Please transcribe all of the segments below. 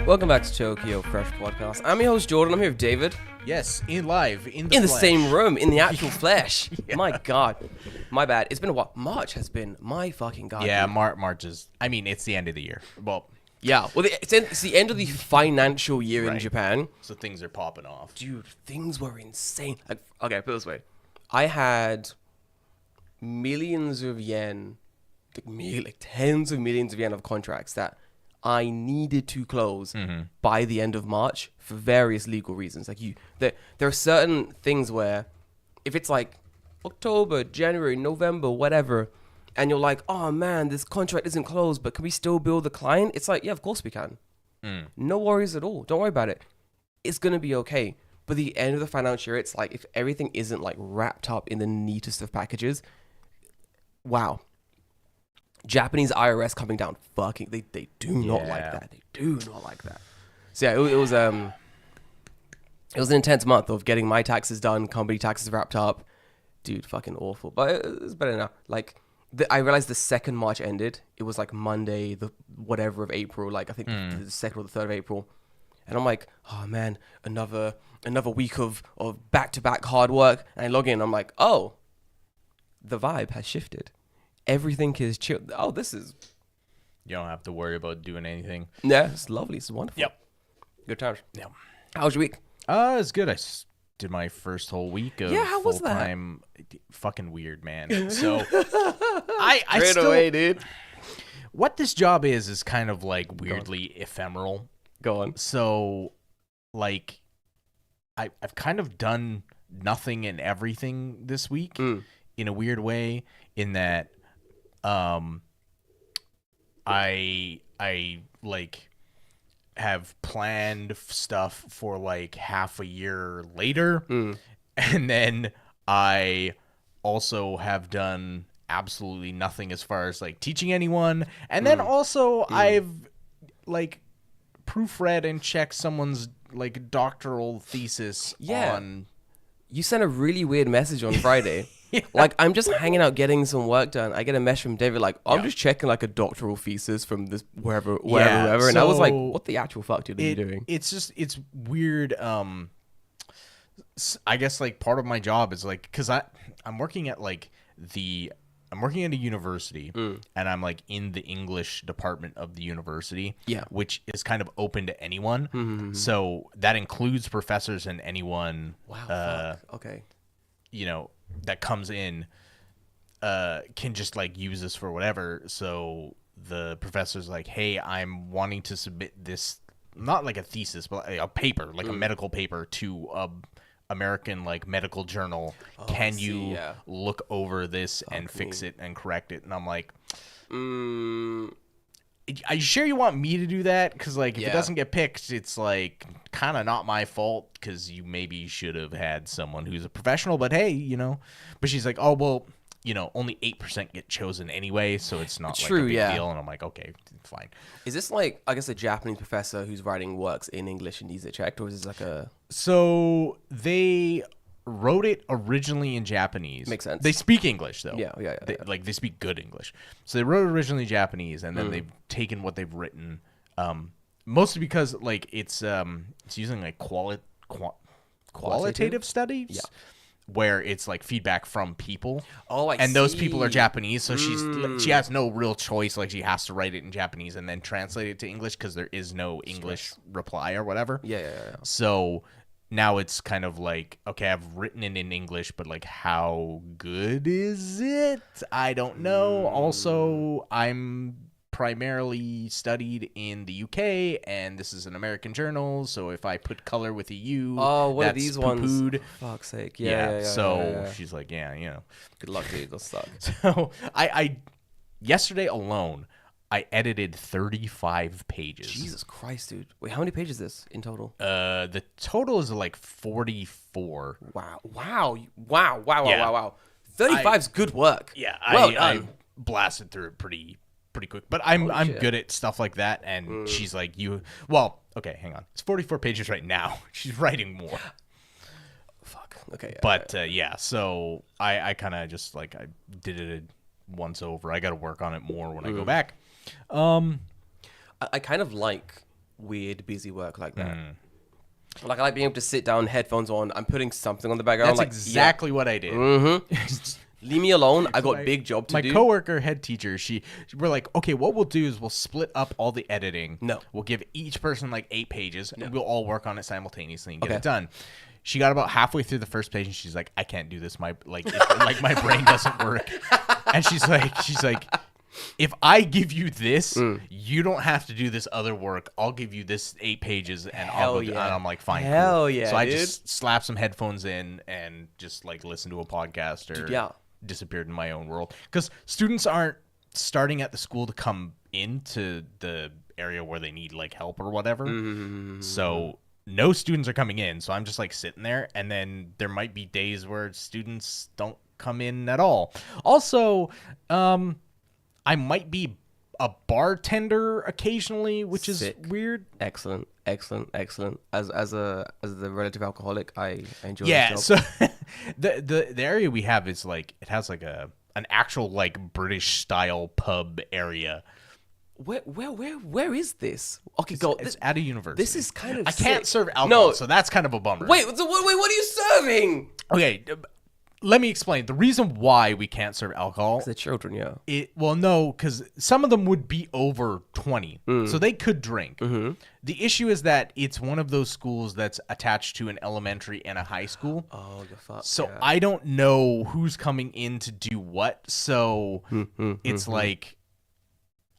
Welcome back to Tokyo Fresh Podcast. I'm your host Jordan. I'm here with David. Yes, in the the same room, in the actual flesh. Yeah. My God, my bad. It's been a while. March has been my fucking god. Yeah, dude. March is. I mean, it's the end of the year. Well, Yeah. Well, it's the end of the financial year in Right. Japan. so things are popping off. Dude, things were insane. Like, okay, put it this way. I had millions of yen, like tens of millions of yen of contracts that I needed to close by the end of March for various legal reasons. Like there are certain things where if it's like October, January, November, whatever, and you're like, oh man, this contract isn't closed, but can we still bill the client? It's like, yeah, of course we can. No worries at all. Don't worry about it. It's going to be okay. But the end of the financial year, it's like if everything isn't like wrapped up in the neatest of packages, wow. Japanese IRS coming down, fucking, they do not like that. They do not like that. So yeah, it was an intense month of getting my taxes done, company taxes wrapped up. Dude, fucking awful. But it's better now. Like, I realized the second March ended. It was like Monday, the whatever of April. Like I think the 2nd or the 3rd of April. And I'm like, oh man, another week of back-to-back hard work. And I log in, I'm like, oh, the vibe has shifted. Everything is chill. Oh, this is... You don't have to worry about doing anything. Yeah, it's lovely. It's wonderful. Yep. Good times. Yeah. How was your week? It's good. Did my first whole week of how was that? full-time. Fucking weird, man. So I Straight still away, dude. what this job is kind of like weirdly ephemeral. Go on. So, like, I've kind of done nothing and everything this week in a weird way. In that, I like have planned stuff for like half a year later, and then I also have done absolutely nothing as far as like teaching anyone, and then also I've like proofread and checked someone's like doctoral thesis on. You sent a really weird message on Friday. Yeah. Like, I'm just hanging out getting some work done. I get a message from David like, I'm just checking like a doctoral thesis from this wherever. And I was like, what the actual fuck dude are you doing? It's weird. I guess like part of my job is like, cause I'm working at like I'm working at a university and I'm like in the English department of the university, which is kind of open to anyone. So that includes professors and anyone, Okay. you know, that comes in, can just like use this for whatever. So the professor's like, hey, I'm wanting to submit this, not like a thesis, but a paper, like a medical paper to American like medical journal. Can you look over this and fix it and correct it? And I'm like, are you sure you want me to do that? Because like if it doesn't get picked, it's like kind of not my fault, because you maybe should have had someone who's a professional. But hey, you know. But she's like, oh well, you know, only 8% get chosen anyway, so it's not like a big deal. And I'm like, okay, fine. Is this like, I guess, a Japanese professor who's writing works in English and needs it checked, or is this like a... So they wrote it originally in Japanese. Makes sense. They speak English though. Yeah. Like they speak good English. So they wrote it originally Japanese, and then they've taken what they've written, mostly because like it's using like qualitative studies. Yeah. Where it's like feedback from people. And those people are Japanese, so she has no real choice. Like she has to write it in Japanese and then translate it to English, because there is no English reply or whatever. Yeah. So now it's kind of like, okay, I've written it in English, but like how good is it? I don't know. Also, I'm primarily studied in the UK, and this is an American journal, so if I put color with a U, what that's are these poo-pooed. ones? Fuck's sake. Yeah. She's like, yeah, you know. Good luck, dude. They'll suck. So I yesterday alone, I edited 35 pages. Jesus Christ, dude. Wait, how many pages is this in total? The total is like 44. Wow. 35's good work. Yeah, well done. blasted through it pretty quick. But I'm shit. good at stuff like that, and she's like, well, okay, hang on. It's 44 pages right now. She's writing more. Fuck. Okay. Yeah, But yeah, so I kind of just like I did it once over. I got to work on it more when I go back. I kind of like weird busy work like that. Like I like being able to sit down, headphones on. I'm putting something on the background. That's like, exactly what I did. Leave me alone. I got big job to My do. coworker, head teacher, we're like, okay, what we'll do is we'll split up all the editing. No. We'll give each person like 8 pages, and we'll all work on it simultaneously and get Okay. it done. She got about halfway through the first page, and she's like, I can't do this. My my brain doesn't work. And she's like, if I give you this, you don't have to do this other work. I'll give you this 8 pages, and I'll go. And I'm like, fine. Hell cool. yeah, So I dude. just slapped some headphones in and just like listen to a podcast or disappeared in my own world. Because students aren't starting at the school to come into the area where they need like help or whatever. So no students are coming in. So I'm just like sitting there, and then there might be days where students don't come in at all. Also, I might be a bartender occasionally, which Sick. is weird. Excellent. As the relative alcoholic, I enjoy. Yeah, this job. so the area we have is like it has like an actual like British style pub area. Where is this? Okay, go. It's at a university. This is kind of. I can't sick. serve alcohol, No. so that's kind of a bummer. Wait, what are you serving? Okay, let me explain. The reason why we can't serve alcohol, The children, yeah. no, because some of them would be over 20, so they could drink. The issue is that it's one of those schools that's attached to an elementary and a high school. Oh, the fuck. So yeah. I don't know who's coming in to do what. So it's like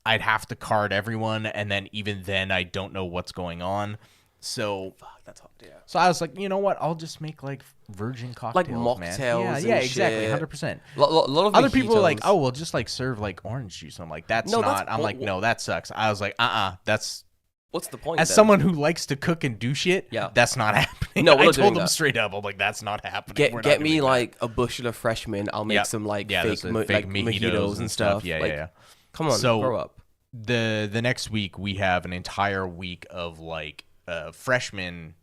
I'd have to card everyone, and then even then I don't know what's going on. So Fuck, that's hot, yeah. So I was like, you know what? I'll just make like virgin cocktails, mocktails man. and Yeah, exactly, shit. 100%. A lot of Other people are like, mojitos. oh, we'll just like serve like orange juice. I'm like, that's No, not. that's I'm like, no, that sucks. I was like, that's. What's the point? As then? someone who likes to cook and do shit, Yeah. that's not happening. No, we're I not told doing them that. straight up. I'm like, that's not happening. We're not Get me doing that. like a bushel of fresh mint. I'll make Yep. some like there's fake, the fake mojitos and stuff. Yeah, like, yeah. Come on, So- grow up. The next week we have an entire week of like freshmen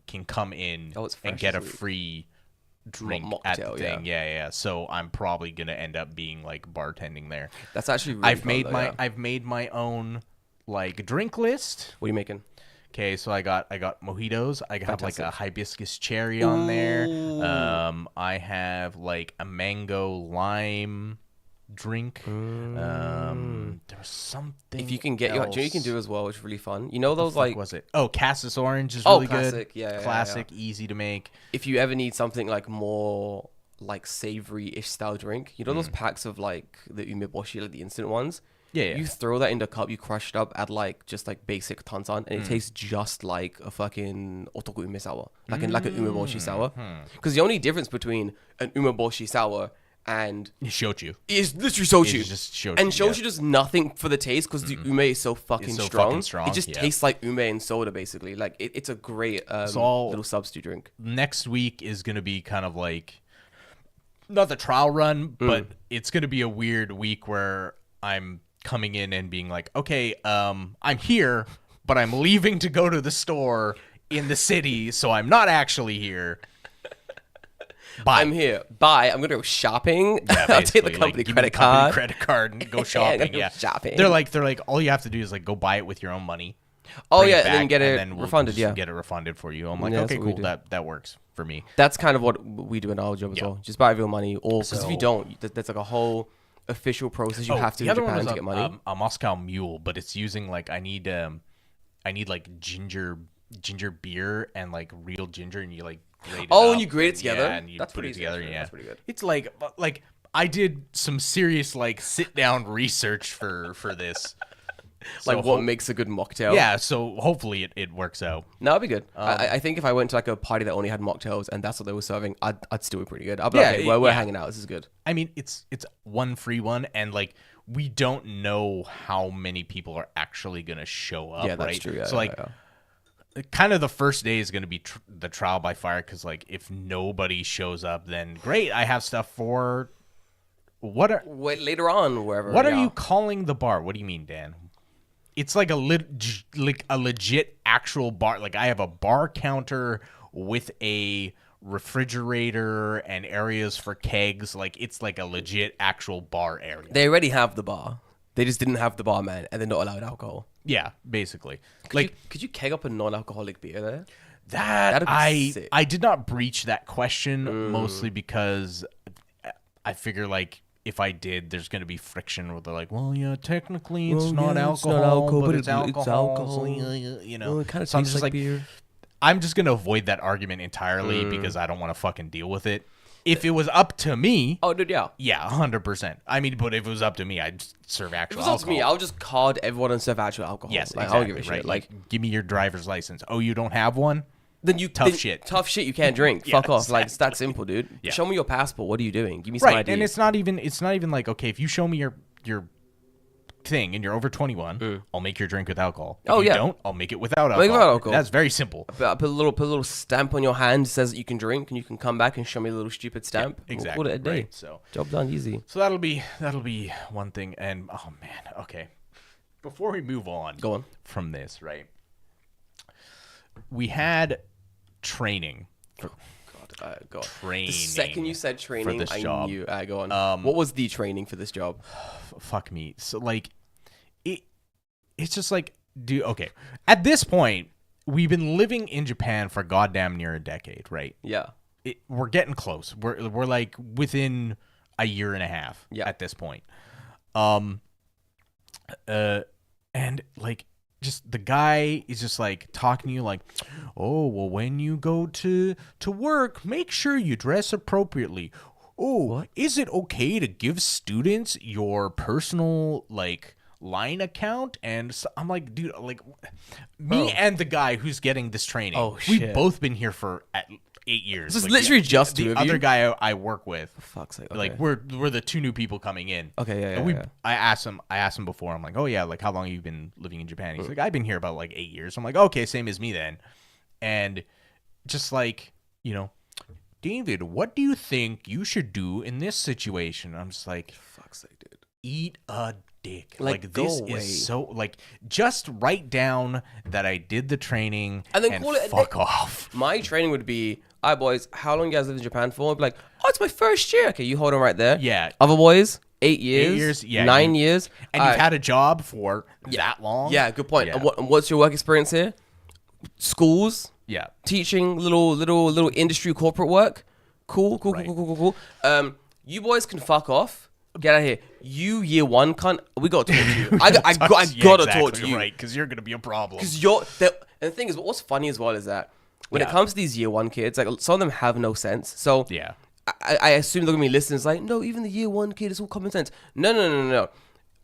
can come in Oh, it's and fresh get a this week. free drink at the Mocktail, thing. Yeah. So I'm probably gonna end up being like bartending there. That's actually really I've fun, made though, my yeah. I've made my own like drink list. What are you making? Okay, so I got mojitos. I have like a Fantastic. hibiscus cherry on there. Ooh. I have like a mango lime drink. There was something. If you can get, else. you can do as well, which is really fun. You know those Fuck like was it? Oh, Cassis orange is Oh, really classic. good. Yeah, yeah, Classic, easy to make. if you ever need something like more like savory-ish style drink, you know those packs of like the umeboshi, like the instant ones. Yeah. You throw that in the cup, you crush it up, add like just like basic tansan, and it tastes just like a fucking otoku ume sour, like an umeboshi sour. Because the only difference between an umeboshi sour and Shochu. is literally shochu. It's just shochu, and shochu yeah. does nothing for the taste because the ume is so fucking so strong. fucking strong, It just yeah. tastes like ume and soda basically. Like it's a great little substitute drink. Next week is going to be kind of like not the trial run, but it's going to be a weird week where I'm coming in and being like, okay, I'm here, but I'm leaving to go to the store in the city, so I'm not actually here. Bye. I'm here. Bye. I'm gonna go shopping. Yeah, I'll take the basically, company like, give me the credit company card. credit card and go I'm shopping. gonna go Yeah, shopping. They're like, all you have to do is like go buy it with your own money. Oh bring yeah, it and then back, get it then we'll refunded. just Yeah, get it refunded for you. I'm like, Yeah, that's okay, what we cool. do. That works for me. that's kind of what we do in our job as Yeah. well. Just buy real money, or because if you So- don't, there's like a whole official process you have to the in other one Japan was to get money. a Moscow Mule, but it's using like I need like ginger beer and like real ginger, and you like grate it Oh, up, and you grate it together? Yeah, and you That's put pretty it easy, together. actually. Yeah, That's pretty good. It's like I did some serious like sit down research for this. Like So what makes a good mocktail? Yeah, so hopefully it works out. No, it'd be good. I think if I went to like a party that only had mocktails and that's what they were serving, I'd still be pretty good. I'd be Yeah, like, okay, we're yeah. hanging out. This is good. I mean, it's one free one, and like we don't know how many people are actually gonna show up. Yeah, that's right? true. Yeah, so like, kind of the first day is gonna be the trial by fire, because like if nobody shows up, then great, I have stuff for Wait, later on, wherever. What are you calling the bar? What do you mean, Dan? It's like a legit actual bar. Like I have a bar counter with a refrigerator and areas for kegs. Like it's like a legit actual bar area. They already have the bar. They just didn't have the barman, and they're not allowed alcohol. Yeah, basically. Could you keg up a non-alcoholic beer there? That That'd be sick. I did not breach that question mostly because I figure like if I did, there's gonna be friction where they're like, well, yeah, technically it's not alcohol, but it's alcohol. So, you know, It kind of so I'm tastes just like like, beer. I'm just gonna avoid that argument entirely because I don't want to fucking deal with it. If it was up to me, Oh, dude, yeah. yeah, 100%. I mean, but if it was up to me, I'd serve If actual it was up to alcohol. me, I'll just card everyone and serve actual alcohol. Yes, like, exactly. I don't give a shit. Right? Like, give me your driver's license. Oh, you don't have one? then you Tough shit. Tough shit. You can't drink. Yeah, Fuck off. Like, it's that exactly. simple, dude. Yeah. Show me your passport. What are you doing? Give me some Right, ID. and it's not even like, okay, if you show me your thing and you're over 21, I'll make your drink with alcohol. If Oh, you yeah. don't, I'll make it without alcohol. Make it without alcohol. That's very simple. Put a little stamp on your hand that says that you can drink, and you can come back and show me a little stupid stamp. Exactly. We'll call it a day. Right, so Job done, easy. that'll be one thing. And oh man, okay. Before we move on, Go on. from this, right? We had training. God. The Training second you said training, this I job. knew. Go on. What was the training for this job? Fuck me. So like, it's just like, okay. At this point, we've been living in Japan for goddamn near a decade, right? Yeah. We're getting close. We're like within a year and a half at this point. And like just the guy is just like talking to you like, oh, well, when you go to work, make sure you dress appropriately. Oh, what? Is it okay to give students your personal like line account? And so I'm like, dude, like me and the guy who's getting this training, we've shit. both been here for 8 years. This is Like, literally just the two of other you? guy I work with. Fuck's sake. Okay. Like we're the two new people coming in. Okay, yeah, And yeah. I asked him before. I'm like, oh yeah, like how long have you been living in Japan? He's like, I've been here about like 8 years. I'm like, okay, same as me then. And just like, you know, David, what do you think you should do in this situation? I'm just like, Fuck's sake, dude. eat a dick. Like, this go away. is so like just write down that I did the training And then call it a fuck day. off. My training would be, all right, boys, how long you guys lived in Japan for? I'd be like, oh, it's my first year. Okay, you hold on right there. Yeah. Other boys, 8 years. 8 years, yeah, 9 years. And you've had a job for that long. Yeah, good point. Yeah. And what's your work experience here? Schools, Yeah. teaching, little industry corporate work. Cool. You boys can fuck off. Get out of here. You year one cunt. We gotta talk to you. I gotta talk to you. Right, because you're gonna be a problem. Because and the thing is, what's funny as well is that when it Yeah. comes to these year one kids, like some of them have no sense. So Yeah. I assume they're gonna be listening. It's like, no, even the year one kid is all common sense. No.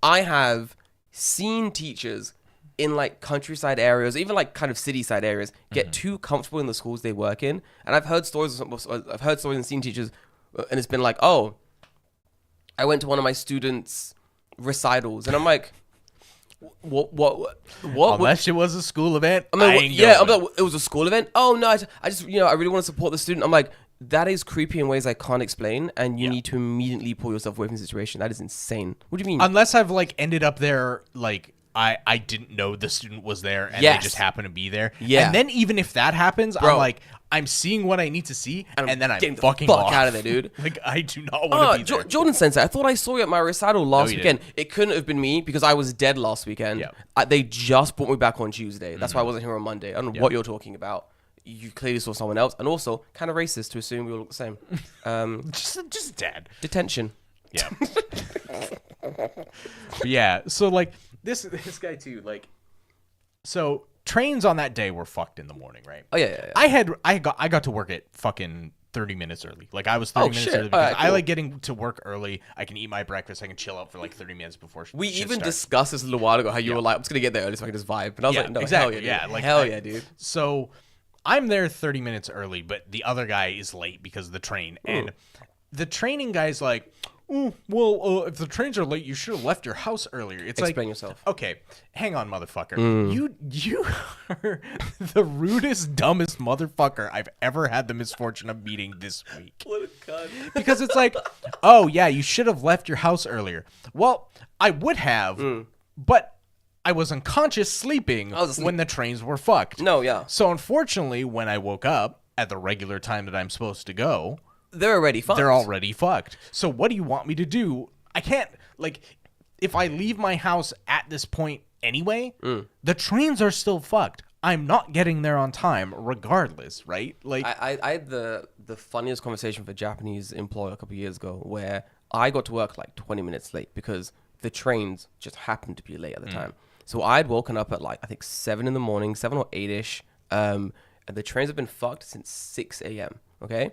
I have seen teachers in like countryside areas, even like kind of city side areas, get too comfortable in the schools they work in. And I've heard stories. And seen teachers, and it's been like, oh, I went to one of my students' recitals, and I'm like, what? Unless it was a school event, I'm like, I ain't going. I'm like, it was a school event. Oh no, I just, I really want to support the student. I'm like, that is creepy in ways I can't explain, and you need to immediately pull yourself away from the situation. That is insane. What do you mean? Unless I've like ended up there, like I didn't know the student was there, and Yes. they just happened to be there. Yeah. And then even if that happens, Bro. I'm like, I'm seeing what I need to see, and then I'm getting the fucking fuck off. out of there, dude. Like I do not want to be there. Jordan Sensei, I thought I saw you at my recital last you weekend. It couldn't have been me because I was dead last weekend. Yeah. They just brought me back on Tuesday. That's why I wasn't here on Monday. I don't know what you're talking about. You clearly saw someone else, and also kind of racist to assume we all look the same. Just dead. Detention. Yeah. Yeah. So like this guy too, like, so trains on that day were fucked in the morning, right? Oh yeah. I got to work at fucking 30 minutes early. Like I was 30 minutes shit. early because Alright, I cool. like getting to work early. I can eat my breakfast. I can chill out for like 30 minutes before We shit even starts. discussed this a little while ago how you were like, I'm just gonna get there early so I can just vibe. And I was like, no, exactly. hell yeah, dude. Yeah, like hell yeah, dude. So I'm there 30 minutes early, but the other guy is late because of the train. And the training guy's like, well, if the trains are late, you should have left your house earlier. It's Explain like, yourself. okay, hang on, motherfucker. You are the rudest, dumbest motherfucker I've ever had the misfortune of meeting this week. What a cunt. Because it's like, oh yeah, you should have left your house earlier. Well, I would have, but I was unconscious sleeping when the trains were fucked. No, yeah. So unfortunately, when I woke up at the regular time that I'm supposed to go, They're already fucked. they're already fucked. So what do you want me to do? I can't, like, if I leave my house at this point anyway, the trains are still fucked. I'm not getting there on time regardless, right? Like, I had the funniest conversation with a Japanese employee a couple of years ago where I got to work like 20 minutes late because the trains just happened to be late at the time. So I'd woken up at like, I think 7 in the morning, 7 or 8-ish. And the trains have been fucked since 6 a.m. Okay?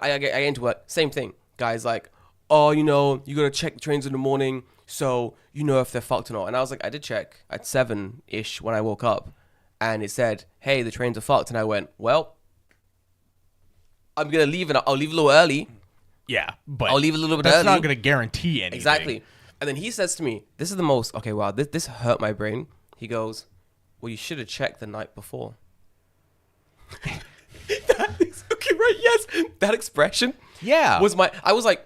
I get into work, same thing. Guys like, oh, you know, you got to check the trains in the morning so you know if they're fucked or not. And I was like, I did check at 7-ish when I woke up. And it said, hey, the trains are fucked. And I went, well, I'm going to leave and I'll leave a little early. yeah, but I'll leave a little bit that's early. not going to guarantee anything. Exactly. And then he says to me, this is the most, okay, wow, this hurt my brain. He goes, well, you should have checked the night before. Okay, right, yes. That expression Yeah. was I was like,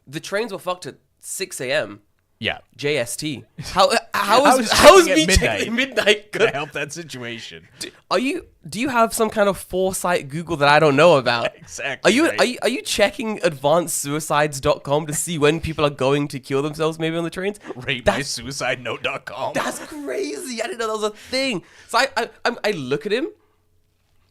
the trains were fucked at 6 a.m. Yeah. JST. How is checking me at midnight checking midnight to good? help that situation. Do you have some kind of foresight Google that I don't know about? Exactly. Are you checking advancedsuicides.com to see when people are going to kill themselves maybe on the trains? RateMySuicideNote.com. That's crazy. I didn't know that was a thing. So I look at him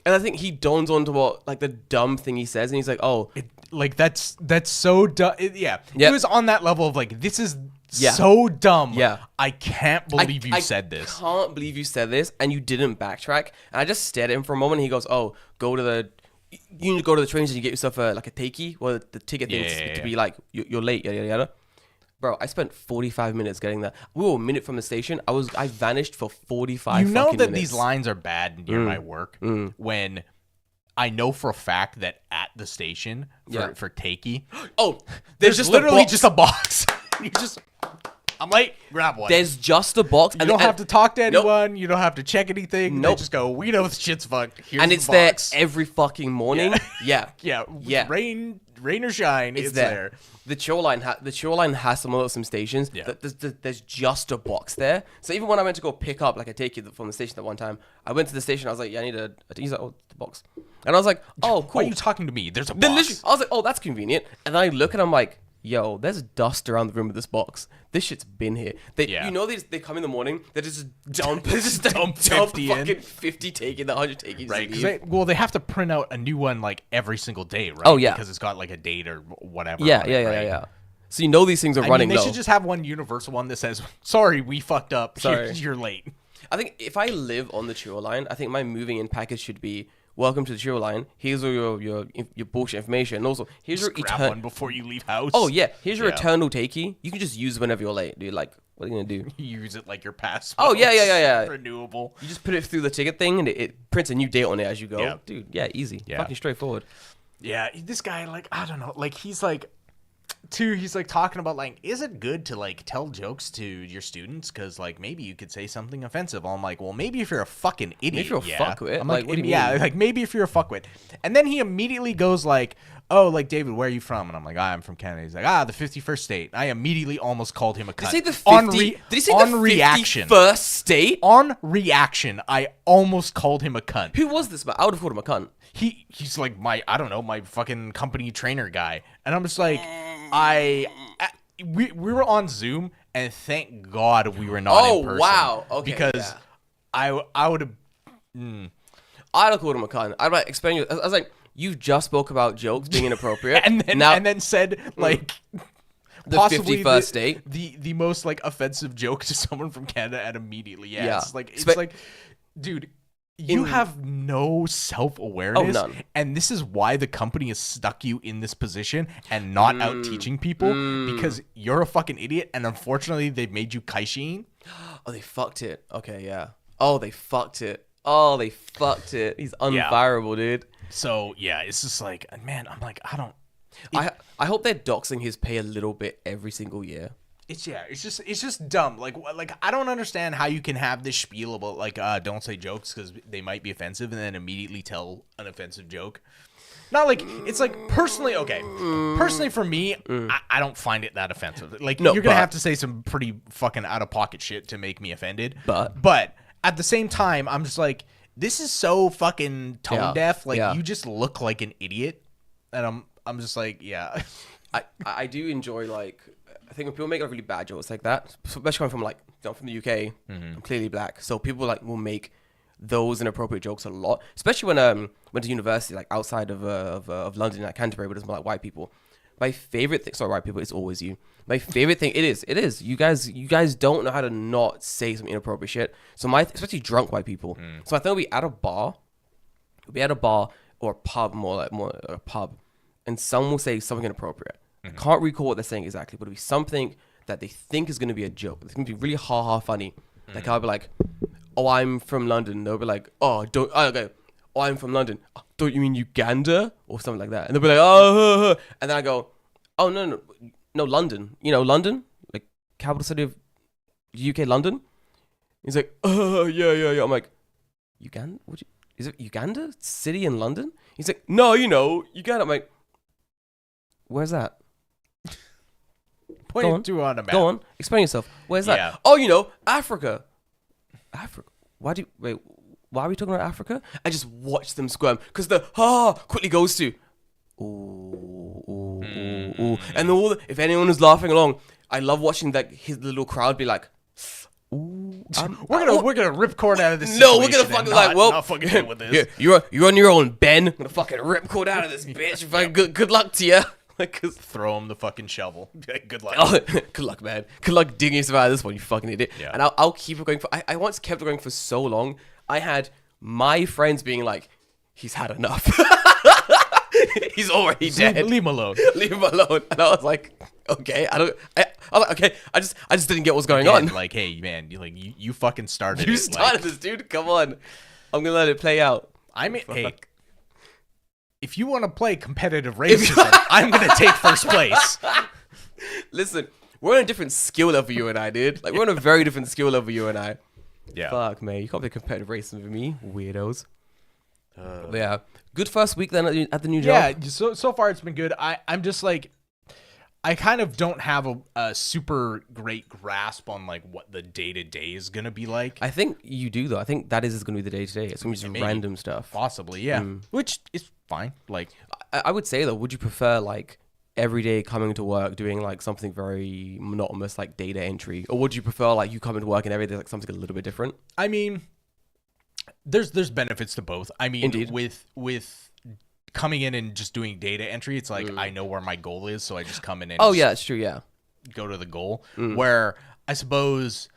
and I think he dawns onto what like the dumb thing he says and he's like, "Oh, Like that's so dumb. Yeah. Yep. It was on that level of like, this is Yeah. so dumb. Yeah. I can't believe you said this. I can't believe you said this and you didn't backtrack." And I just stared at him for a moment and he goes, "Oh, you need to go to the train station and get yourself a takey or the ticket thing to be like you're late, yada yada yada." Bro, I spent 45 minutes getting there. We were a minute from the station. I vanished for 45 You know fucking that minutes. these lines are bad near my work when I know for a fact that at the station for takey, Oh, there's just literally a box. just a box. You just, I'm late, grab one. There's just a box. You don't have to talk to Nope. anyone. You don't have to check anything. Nope. They just go, we know this shit's fucked. Here's And the it's box. there every fucking morning. Yeah. Yeah. Rain or shine, it's there. The shoreline has some stations. Yeah. There's just a box there. So even when I went to go pick up, like I take you from the station that one time, I went to the station. I was like, yeah, I need a. He's like, oh, the box. And I was like, oh, cool. Why are you talking to me? There's a Then box. literally, I was like, oh, that's convenient. And then I look and I'm like, yo, there's dust around the room of this box. This shit's been here. You know, they come in the morning, they just dump 50 in. fucking 50 taking the 100 taking. Right, because they have to print out a new one like every single day, right? Oh, yeah. Because it's got like a date or whatever. Yeah, on it, yeah, right? yeah. So you know these things are running they low. should just have one universal one that says, "Sorry, we fucked up. Sorry. You're late." I think if I live on the Churro line, I think my moving in package should be, welcome to the Churro line. Here's all your bullshit information. And also, here's Just your grab one before you leave house. Oh, yeah. Here's your Yeah. eternal takey. You can just use it whenever you're late, dude. Like, what are you going to do? You use it like your passport. Oh, yeah. Renewable. You just put it through the ticket thing, and it prints a new date on it as you go. Yeah. Dude, yeah, easy. Yeah. Fucking straightforward. Yeah, this guy, like, I don't know. Like, he's like talking about, like, is it good to, like, tell jokes to your students? Because, like, maybe you could say something offensive. I'm like, well, maybe if you're a fucking idiot. Maybe if you're a yeah. fuckwit. I'm Like, what do you yeah, mean? like, maybe if you're a fuckwit. And then he immediately goes, like, oh, like, David, where are you from? And I'm like, I'm from Canada. He's like, the 51st state. I immediately almost called him a cunt. Did he say the 50? Did he say on the reaction. 51st state? On reaction, I almost called him a cunt. Who was this man? I would have called him a cunt. He's like my fucking company trainer guy, and I'm just like, we were on Zoom, and thank God we were not in person. Wow. Okay, because yeah. I would have. I'd have called him a cunt. I'd like explain you. I was like, you just spoke about jokes being inappropriate, and then said like the possibly 51st state, the most like offensive joke to someone from Canada, and immediately it's like dude. You have no self-awareness, none. And this is why the company has stuck you in this position and not out teaching people because you're a fucking idiot, and unfortunately they've made you Kaishin. Oh, they fucked it. Okay, yeah. Oh, they fucked it. He's unfireable, dude. So yeah, it's just like, man, I'm like, I hope they're doxing his pay a little bit every single year. It's just dumb. Like I don't understand how you can have this spiel about like don't say jokes because they might be offensive, and then immediately tell an offensive joke. Not like it's like personally for me, I don't find it that offensive. Like you're gonna have to say some pretty fucking out of pocket shit to make me offended. But at the same time, I'm just like, this is so fucking tone deaf. Like you just look like an idiot, and I'm just like, yeah. I do enjoy, like, I think when people make like really bad jokes like that, especially coming from, like, from the UK, I'm clearly black, so people like will make those inappropriate jokes a lot, especially when went to university, like outside of London, like Canterbury, but it's more like white people. My favorite thing, sorry, white people, it's always you. My favorite thing, it is. You guys don't know how to not say some inappropriate shit. So especially drunk white people. So I think we'll be at a bar or a pub, more a pub, and someone will say something inappropriate. I can't recall what they're saying exactly, but it'll be something that they think is going to be a joke. It's going to be really ha funny. Like I'll be like, "Oh, I'm from London." They'll be like, "Oh, okay. Oh, I'm from London. Oh, don't you mean Uganda?" Or something like that. And they'll be like, "Oh," and then I go, "Oh, no, London. You know, London, like capital city of UK, London." He's like, "Oh, yeah." I'm like, "Uganda? Is it Uganda? City in London?" He's like, "No, Uganda." I'm like, "Where's that?" Point to on a map. Go on. Explain yourself. Where's that? Yeah. Oh, Africa. Africa. Why are we talking about Africa? I just watch them squirm because the quickly goes to ooh. And if anyone was laughing along, I love watching that his little crowd be like, ooh. We're gonna rip cord out of this. No, we're gonna fucking not fucking deal with this. Yeah, you're on your own, Ben. I'm gonna fucking rip cord out of this bitch. Fucking good luck to you. Throw him the fucking shovel. Good luck. Oh, good luck, man. Good luck digging yourself out of this one, you fucking idiot. Yeah. And I'll keep it going for. I once kept it going for so long. I had my friends being like, "He's had enough. He's already dead. Leave him alone. Leave him alone." And I was like, "Okay, I was like, okay, I just didn't get what's going on." Like, hey, man, you fucking started. You started this, dude. Come on, I'm gonna let it play out. I mean, hey. If you want to play competitive racism, I'm going to take first place. Listen, we're on a different skill level, you and I, dude. Like, we're on a very different skill level, you and I. Yeah. Fuck, man. You can't play competitive racism with me, weirdos. Yeah. Good first week then at the new job. Yeah, so far it's been good. I'm just like, I kind of don't have a super great grasp on like what the day-to-day is going to be like. I think you do, though. I think that is going to be the day-to-day. It's going to be just random stuff. Possibly, yeah. Which is fine. Like, I would say, though, would you prefer like every day coming to work doing like something very monotonous like data entry, or would you prefer like you coming to work and every day like something a little bit different? I mean, there's benefits to both. I mean, indeed. with coming in and just doing data entry, it's like I know where my goal is, so I just come in and yeah, it's true, yeah, go to the goal. Where I suppose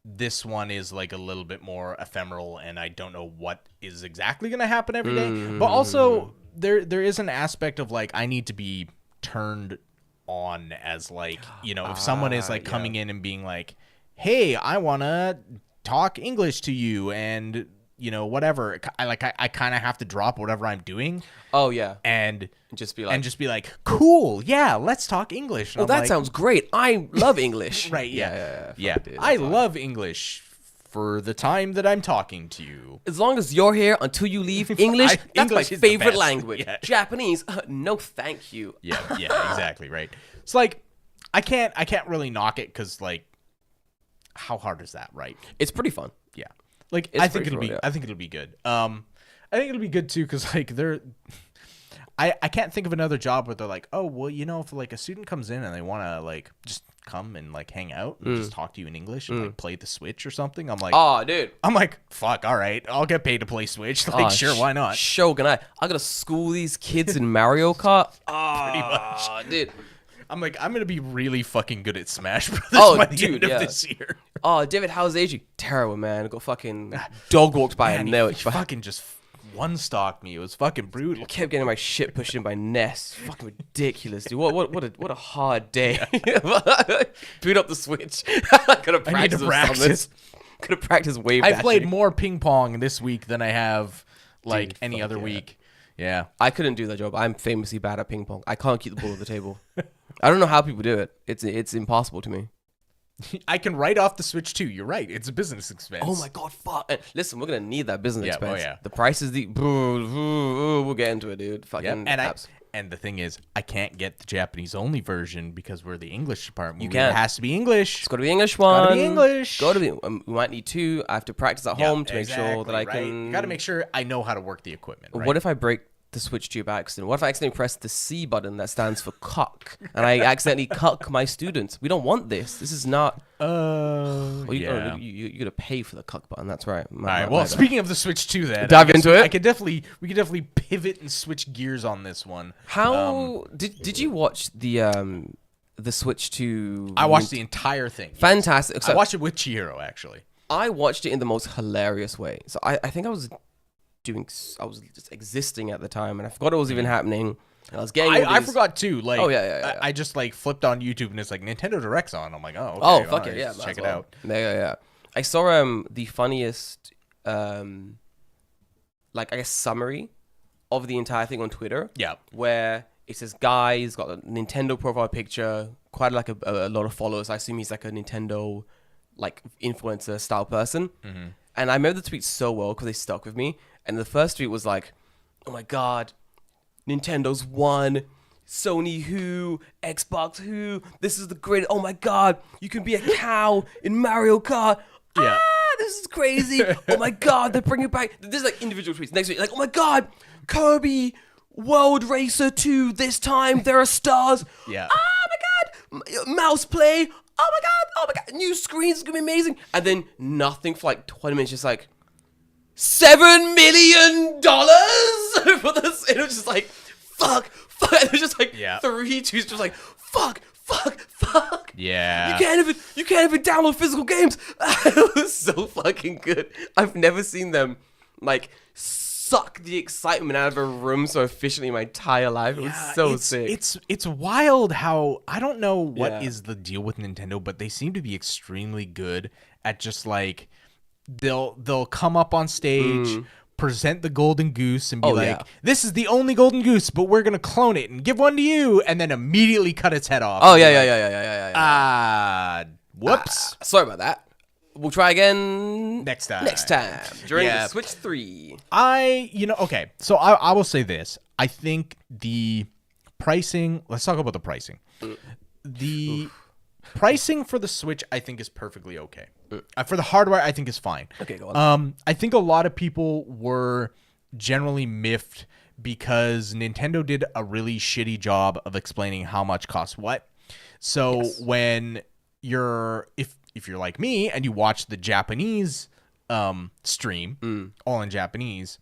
this one is like a little bit more ephemeral, and I don't know what is exactly going to happen every day. But also there is an aspect of like I need to be turned on as like, if someone is like coming in and being like, "Hey, I want to talk English to you," and whatever. I kind of have to drop whatever I'm doing. Oh yeah, and just be like, cool, yeah, let's talk English. And that sounds great. I love English. Right? Yeah. I love English for the time that I'm talking to you. As long as you're here until you leave, English. That's English my is the favorite best. language. Yeah. Japanese, no, thank you. Yeah, exactly, right. It's like I can't really knock it because like, how hard is that, right? It's pretty fun. Yeah. Like I think it'll be good. I think it'll be good too because like I can't think of another job where they're like, "Oh, well, if like a student comes in and they want to like just come and like hang out and just talk to you in English and like play the Switch or something." I'm like, "Oh, dude." I'm like, "Fuck, all right. I'll get paid to play Switch." Like, sure, why not? Shogun, I gotta school these kids in Mario Kart. Pretty much, dude. I'm like, I'm gonna be really fucking good at Smash Brothers by the end of this year. Oh, David, how's aging? Terrible, man. I got fucking dog walked by and nailed. He fucking just one-stocked me. It was fucking brutal. I kept getting my shit pushed in by Ness. Fucking ridiculous, dude. What a hard day. Boot up the Switch. Gotta practice. Gotta practice way. I've played more ping pong this week than I have like any other week. Yeah. I couldn't do that job. I'm famously bad at ping pong. I can't keep the ball at the table. I don't know how people do it. It's impossible to me. I can write off the Switch 2. You're right. It's a business expense. Oh my god, fuck. Listen, we're gonna need that business Yeah, expense. oh yeah. The price is we'll get into it, dude. Fucking Yep. And the thing is, I can't get the Japanese only version because we're the English department. You can't. It has to be English. It's got to be English one. Gotta be English. Got to be. We might need two. I have to practice at home to make sure that I right? can. You got to make sure I know how to work the equipment. Right? What if I break the Switch 2 by accident? What if I accidentally press the C button that stands for cuck and I accidentally cuck my students? We don't want this. This is not. Yeah. You got to pay for the cuck button. That's right. All right. Well, speaking of the Switch 2, then dive into it. We could definitely pivot and switch gears on this one. How did you watch the Switch 2? I watched the entire thing. Fantastic. I watched it with Chihiro, actually. I watched it in the most hilarious way. So I think I was just existing at the time, and I forgot it was even happening. And I was getting. I forgot too. Like, oh yeah. I just like flipped on YouTube and it's like Nintendo Direct's on. I'm like, oh, okay, oh fuck it, yeah, check it out. Yeah. I saw the funniest like I guess summary of the entire thing on Twitter. Yeah. Where it says guy's got a Nintendo profile picture, quite like a lot of followers. I assume he's like a Nintendo like influencer style person. Mm-hmm. And I remember the tweet so well because they stuck with me. And the first tweet was like, oh my god, Nintendo's won, Sony who, Xbox who, this is the greatest, oh my god, you can be a cow in Mario Kart. Yeah. This is crazy. Oh my god, they're bringing back, there's like individual tweets. Next week, like, oh my god, Kirby World Racer 2, this time there are stars. Yeah. Oh my god, mouse play. Oh my god, new screens is gonna be amazing. And then nothing for like 20 minutes, just like, $7 million for this. And it was just like, fuck. And it was just like 3 tweets, just like, fuck. Yeah. You can't even download physical games. It was so fucking good. I've never seen them like suck the excitement out of a room so efficiently in my entire life. It was so sick. It's wild how, I don't know what is the deal with Nintendo, but they seem to be extremely good at just like, they'll come up on stage, present the golden goose and be this is the only golden goose, but we're gonna clone it and give one to you, and then immediately cut its head off. Oh yeah. Whoops. Sorry about that. We'll try again next time during the Switch 3. Okay, so I will say this. I think the pricing, let's talk about the pricing. The pricing for the Switch, I think, is perfectly okay. For the hardware, I think is fine. Okay, go on. I think a lot of people were generally miffed because Nintendo did a really shitty job of explaining how much costs what. So when if you're like me and you watch the Japanese stream, all in Japanese,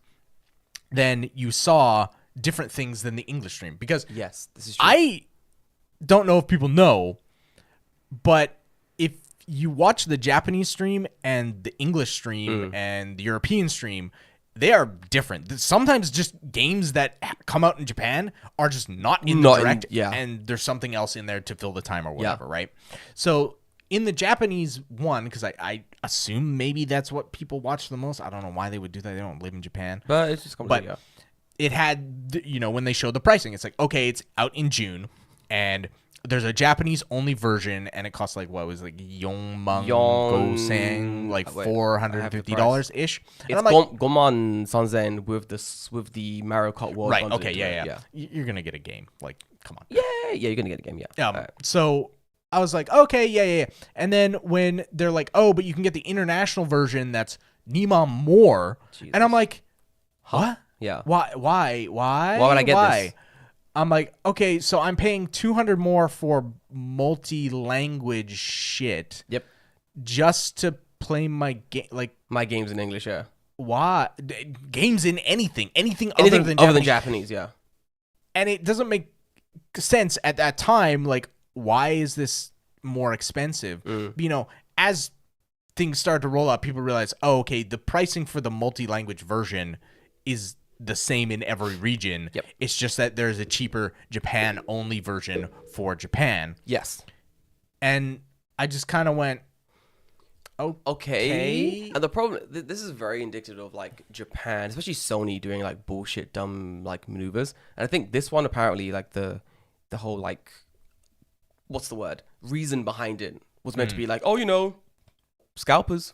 then you saw different things than the English stream. Because yes, this is true. I don't know if people know, but if you watch the Japanese stream and the English stream and the European stream, they are different. Sometimes just games that come out in Japan are just not in the direct, and there's something else in there to fill the time or whatever, right? So in the Japanese one, because I assume maybe that's what people watch the most. I don't know why they would do that. They don't live in Japan. But it's just completely it had, when they showed the pricing, it's like, okay, it's out in June, and there's a Japanese only version, and it costs like what was like Yonman-go-sen, like $450 ish. It's like, Goman Sanzen with the Mario Kart World. Right. Okay. Yeah. You're gonna get a game. Like, come on. Yeah. You're gonna get a game. Yeah. So I was like, okay, yeah. And then when they're like, oh, but you can get the international version that's Nima more, and I'm like, what? Yeah. Why would I get this? I'm like, okay, so I'm paying $200 more for multi-language shit. Yep. Just to play my game, like my games in English. Yeah. Why? Games in anything other than Japanese. Yeah. And it doesn't make sense at that time. Like, why is this more expensive? As things start to roll out, people realize, oh, okay, the pricing for the multi-language version is the same in every region. Yep. It's just that there's a cheaper Japan-only version for Japan. Yes. And I just kind of went, okay. And the problem, this is very indicative of like Japan, especially Sony doing like bullshit, dumb like maneuvers. And I think this one apparently like the whole like, what's the word? Reason behind it was meant to be like, oh, scalpers.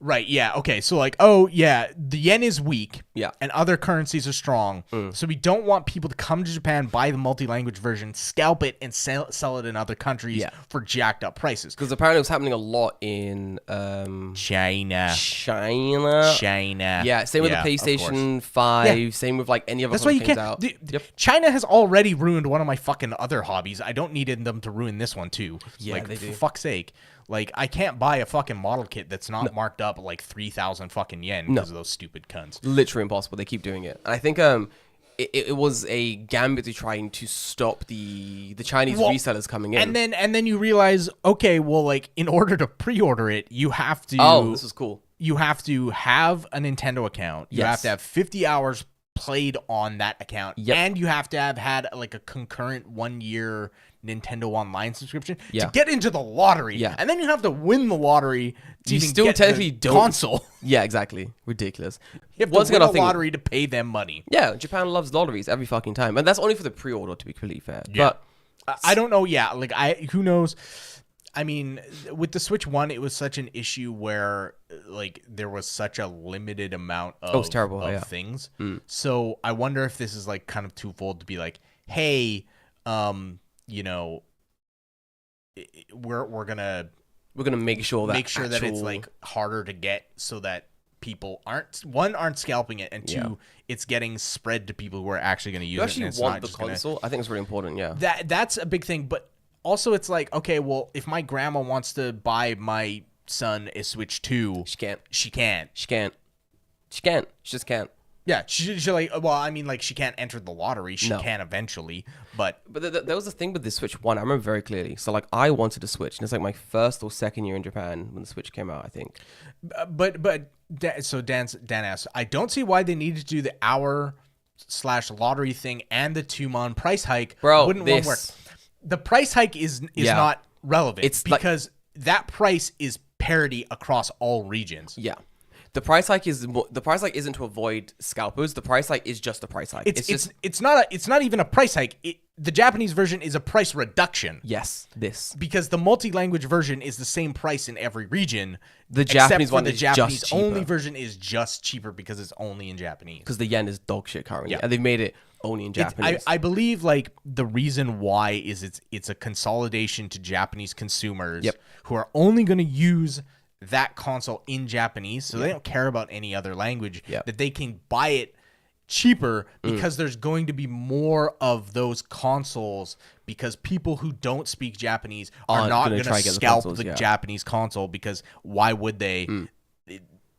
Right, yeah, okay, so like, oh, yeah, the yen is weak, Yeah. and other currencies are strong, so we don't want people to come to Japan, buy the multi-language version, scalp it, and sell it in other countries for jacked up prices. Because apparently it was happening a lot in China. Yeah, same with the PlayStation 5, same with like any other That's why you comes can't. out. China has already ruined one of my fucking other hobbies. I don't need them to ruin this one too. Yeah, like, they do. For fuck's sake. Like, I can't buy a fucking model kit that's not marked up like 3,000 fucking yen because of those stupid cunts. Literally impossible. They keep doing it. And I think it was a gambit to trying to stop the Chinese resellers coming in. And then you realize, okay, well, like, in order to pre-order it, you have to... Oh, this is cool. You have to have a Nintendo account. You have to have 50 hours played on that account. And you have to have had like a concurrent 1-year Nintendo Online subscription to get into the lottery. And then you have to win the lottery to you even still get technically the don't console. Yeah, exactly. Ridiculous. You have to win the lottery to pay them money. Yeah, Japan loves lotteries every fucking time. And that's only for the pre-order, to be completely fair. Yeah. But I don't know. Yeah, like who knows? I mean, with the Switch 1, it was such an issue where like there was such a limited amount of, things. So I wonder if this is like kind of twofold to be like, hey, we're gonna make sure that it's like harder to get so that people aren't scalping it, and two, it's getting spread to people who are actually going to use it. You actually want the console. I think it's really important. Yeah, that's a big thing, but. Also, it's like, okay, well, if my grandma wants to buy my son a Switch 2, she can't. She can't. She just can't. Yeah, she like, well, I mean, like, she can't enter the lottery. She can eventually, but there was a thing with the Switch 1. I remember very clearly. So, like, I wanted a Switch, and it's like my first or second year in Japan when the Switch came out, I think. So Dan asks, I don't see why they needed to do the hour/lottery thing and the 2-mon price hike. Bro, wouldn't one work? The price hike is not relevant. It's because that price is parity across all regions. Yeah. The price hike isn't to avoid scalpers. The price hike is just a price hike. It's not even a price hike. The Japanese version is a price reduction. Yes, because the multi-language version is the same price in every region. The Japanese one the is Japanese just cheaper. only version is just cheaper because it's only in Japanese. Because the yen is dog shit currently, and they've made it only in Japanese. I believe like the reason why is it's a consolidation to Japanese consumers who are only going to use that console in Japanese, so they don't care about any other language, that they can buy it cheaper because there's going to be more of those consoles because people who don't speak Japanese are not going to scalp the Japanese console because why would they?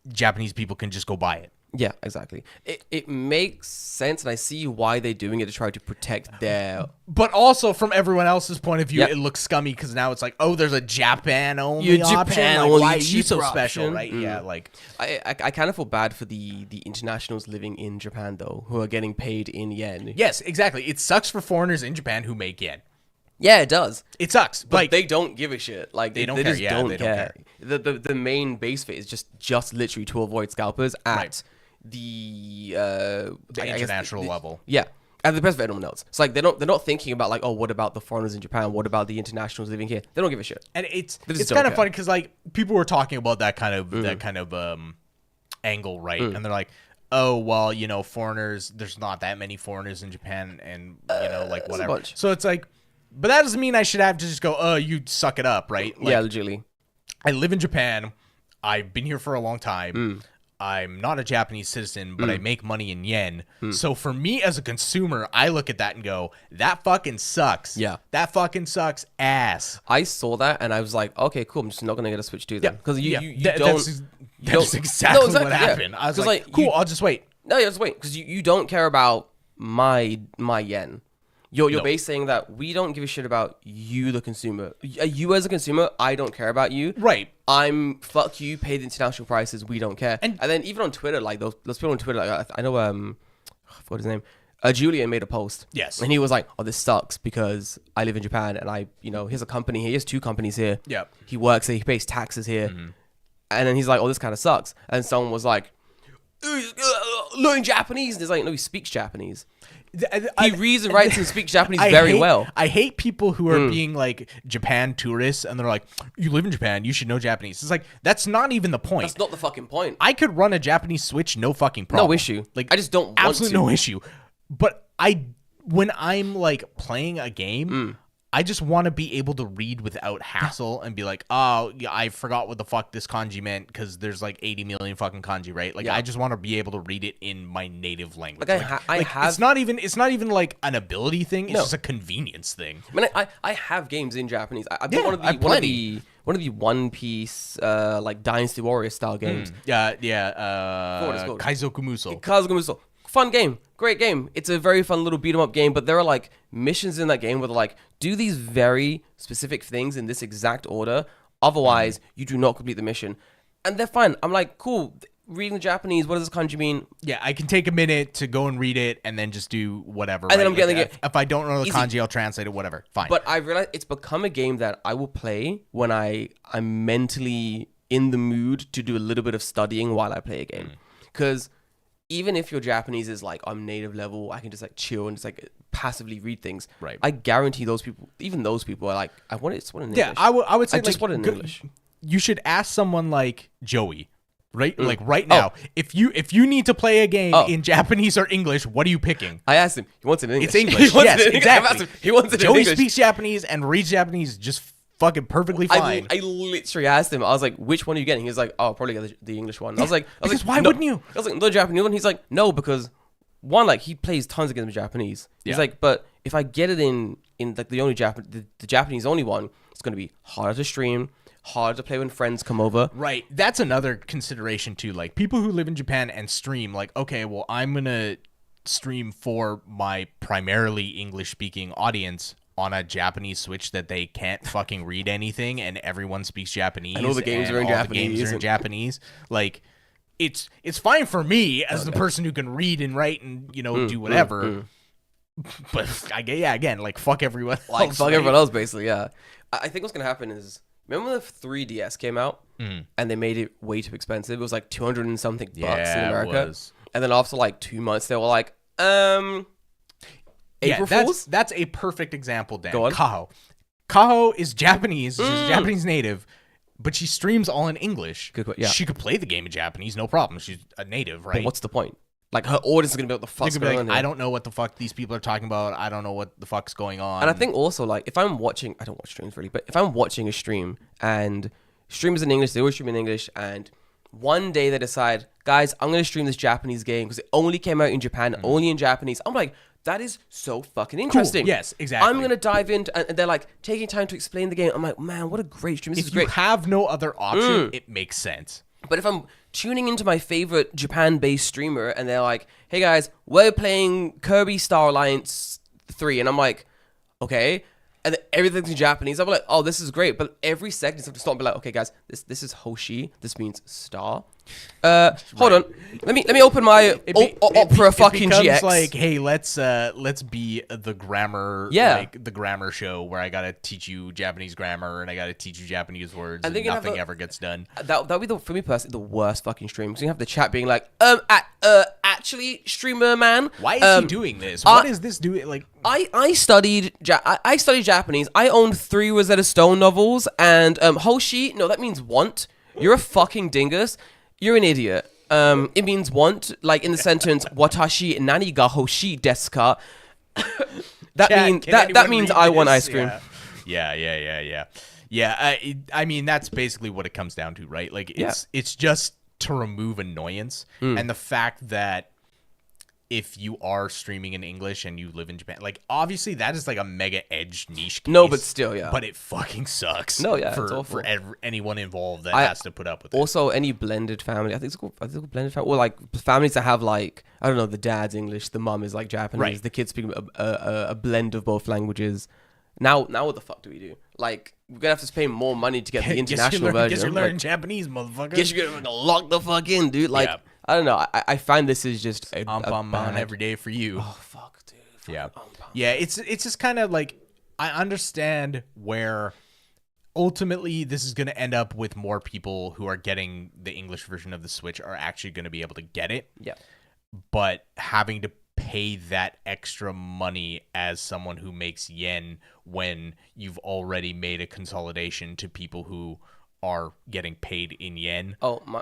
Japanese people can just go buy it. Yeah, exactly. It makes sense, and I see why they're doing it to try to protect their... But also, from everyone else's point of view, it looks scummy because now it's like, oh, there's a Japan-only option? Like, why are you so special, right? Yeah, like... I kind of feel bad for the internationals living in Japan, though, who are getting paid in yen. Yes, exactly. It sucks for foreigners in Japan who make yen. Yeah, it does. It sucks. But like, they don't give a shit. Like they don't care. Just don't care. The main base of it is just literally to avoid scalpers at the international level. Yeah. At the best of everyone else. It's like they're not thinking about like, oh, what about the foreigners in Japan? What about the internationals living here? They don't give a shit. And it's kind of funny because like people were talking about that kind of angle, right? And they're like, oh, well, foreigners, there's not that many foreigners in Japan and like whatever. So it's like, but that doesn't mean I should have to just go, oh, you suck it up, right? Like, yeah, legitimately. I live in Japan. I've been here for a long time. I'm not a Japanese citizen, but I make money in yen. So for me as a consumer, I look at that and go, that fucking sucks. Yeah. That fucking sucks ass. I saw that and I was like, okay, cool. I'm just not going to get a Switch 2 then. Because That's exactly what happened. I was like, cool, I'll just wait. No, you just wait. Because you don't care about my yen. You're basically saying that we don't give a shit about you, the consumer. You as a consumer, I don't care about you. Right. Fuck you, pay the international prices, we don't care. And then even on Twitter, like those people on Twitter, like I know, I forgot his name. Julian made a post. Yes. And he was like, oh, this sucks because I live in Japan and he has a company here. He has 2 companies here. Yeah. He works here, he pays taxes here. And then he's like, oh, this kind of sucks. And someone was like, learn Japanese. And he's like, no, he speaks Japanese. He reads and writes and speaks Japanese very well. I hate people who are being like Japan tourists and they're like, you live in Japan, you should know Japanese. It's like, that's not even the point. That's not the fucking point. I could run a Japanese Switch, no fucking problem. No issue. Like, I just don't want to. Absolutely no issue. But when I'm like playing a game, I just want to be able to read without hassle and be like, oh, yeah, I forgot what the fuck this kanji meant because there's like 80 million fucking kanji, right? Like, I just want to be able to read it in my native language. Like, I have. It's not even like an ability thing. It's just a convenience thing. I mean, I have games in Japanese. I bought one of the One Piece like Dynasty Warrior style games. Yeah. What is it called? Kaizoku Muso. Kaizoku Muso. Fun game, great game. It's a very fun little beat 'em up game, but there are like missions in that game where they're like, do these very specific things in this exact order, otherwise you do not complete the mission. And they're fine. I'm like, cool. Reading the Japanese, what does this kanji mean? Yeah, I can take a minute to go and read it and then just do whatever. And then I'm getting it. If I don't know the Easy. kanji, I'll translate it, whatever. Fine. But I realize it's become a game that I will play when I'm mentally in the mood to do a little bit of studying while I play a game. Because even if your Japanese is like, I'm native level, I can just like chill and just like passively read things. Right. I guarantee those people, even those people are like, I want it in English. Yeah, I would say I just like, want it in English. You should ask someone like Joey, right? Like right now, if you need to play a game in Japanese or English, what are you picking? I asked him. He wants it in English. It's English. Yes, exactly. He wants it in Joey English. speaks Japanese and reads Japanese just fucking perfectly fine. I literally asked him. I was like, "Which one are you getting?" He was like, "Oh, I'll probably get the English one." I was like, why no. wouldn't you? I was like, "The Japanese one." He's like, "No, because one, like he plays tons of games in Japanese." He's like, "But if I get it in like the Japanese only one, it's gonna be harder to stream, harder to play when friends come over." Right. That's another consideration too. Like people who live in Japan and stream, like, okay, well, I'm gonna stream for my primarily English speaking audience on a Japanese Switch that they can't fucking read anything and everyone speaks Japanese. And all the games are in Japanese. Like, it's fine for me as the person who can read and write and, do whatever. But again, like, fuck everyone else. Like, fuck everyone else, basically, yeah. I think what's going to happen is, remember when the 3DS came out and they made it way too expensive? It was like 200 and something bucks in America. It was. And then after like 2 months, they were like, April Fools? That's a perfect example, Dan. Go on. Kaho is Japanese. She's a Japanese native, but she streams all in English. Yeah. She could play the game in Japanese, no problem. She's a native, right? But what's the point? Like, her audience is going to be what the fuck's going on here. I don't know what the fuck these people are talking about. I don't know what the fuck's going on. And I think also, like, if I'm watching, I don't watch streams really, but if I'm watching a stream and streamers in English, they always stream in English, and one day they decide, guys, I'm going to stream this Japanese game because it only came out in Japan, only in Japanese. I'm like, that is so fucking interesting. Cool. Yes, exactly. I'm going to dive into, and they're like taking time to explain the game. I'm like, man, what a great stream. This is great. If you have no other option, it makes sense. But if I'm tuning into my favorite Japan-based streamer and they're like, hey guys, we're playing Kirby Star Alliance 3, and I'm like, okay, and then everything's in Japanese, I'm like, oh, this is great. But every second, I have to stop and be like, okay, guys, this is Hoshi. This means star. Hold on. Let me open my Opera fucking GX. GX. Like, hey, let's be the grammar, like the grammar show where I gotta teach you Japanese grammar and I gotta teach you Japanese words and nothing ever gets done. That'd be for me personally the worst fucking stream. So you have the chat being like, actually, streamer man, why is he doing this? What is this doing? Like, I studied Japanese. I own 3 Rosetta Stone novels, and Hoshi, no, that means want. You're a fucking dingus. You're an idiot. It means want, like in the sentence watashi nani ga hoshi desu ka. That means I want ice cream. Yeah. I mean, that's basically what it comes down to, right? Like, it's just to remove annoyance and the fact that if you are streaming in English and you live in Japan, like, obviously that is like a mega edge niche case. No, but still, yeah. But it fucking sucks. No, yeah, for anyone involved that has to put up with it. Also, any blended family, I think it's called blended family, or like families that have like, I don't know, the dad's English, the mum is like Japanese, right. The kids speak a blend of both languages. Now what the fuck do we do? Like, we're gonna have to pay more money to get the international version. Guess you're learning Japanese, motherfucker. Guess you're gonna lock the fuck in, dude. Like, I don't know. I find this is just a bad every day for you. Oh fuck, dude. Yeah. It's just kind of like, I understand where, ultimately, this is going to end up with more people who are getting the English version of the Switch are actually going to be able to get it. Yeah. But having to pay that extra money as someone who makes yen when you've already made a consolidation to people who are getting paid in yen. Oh, my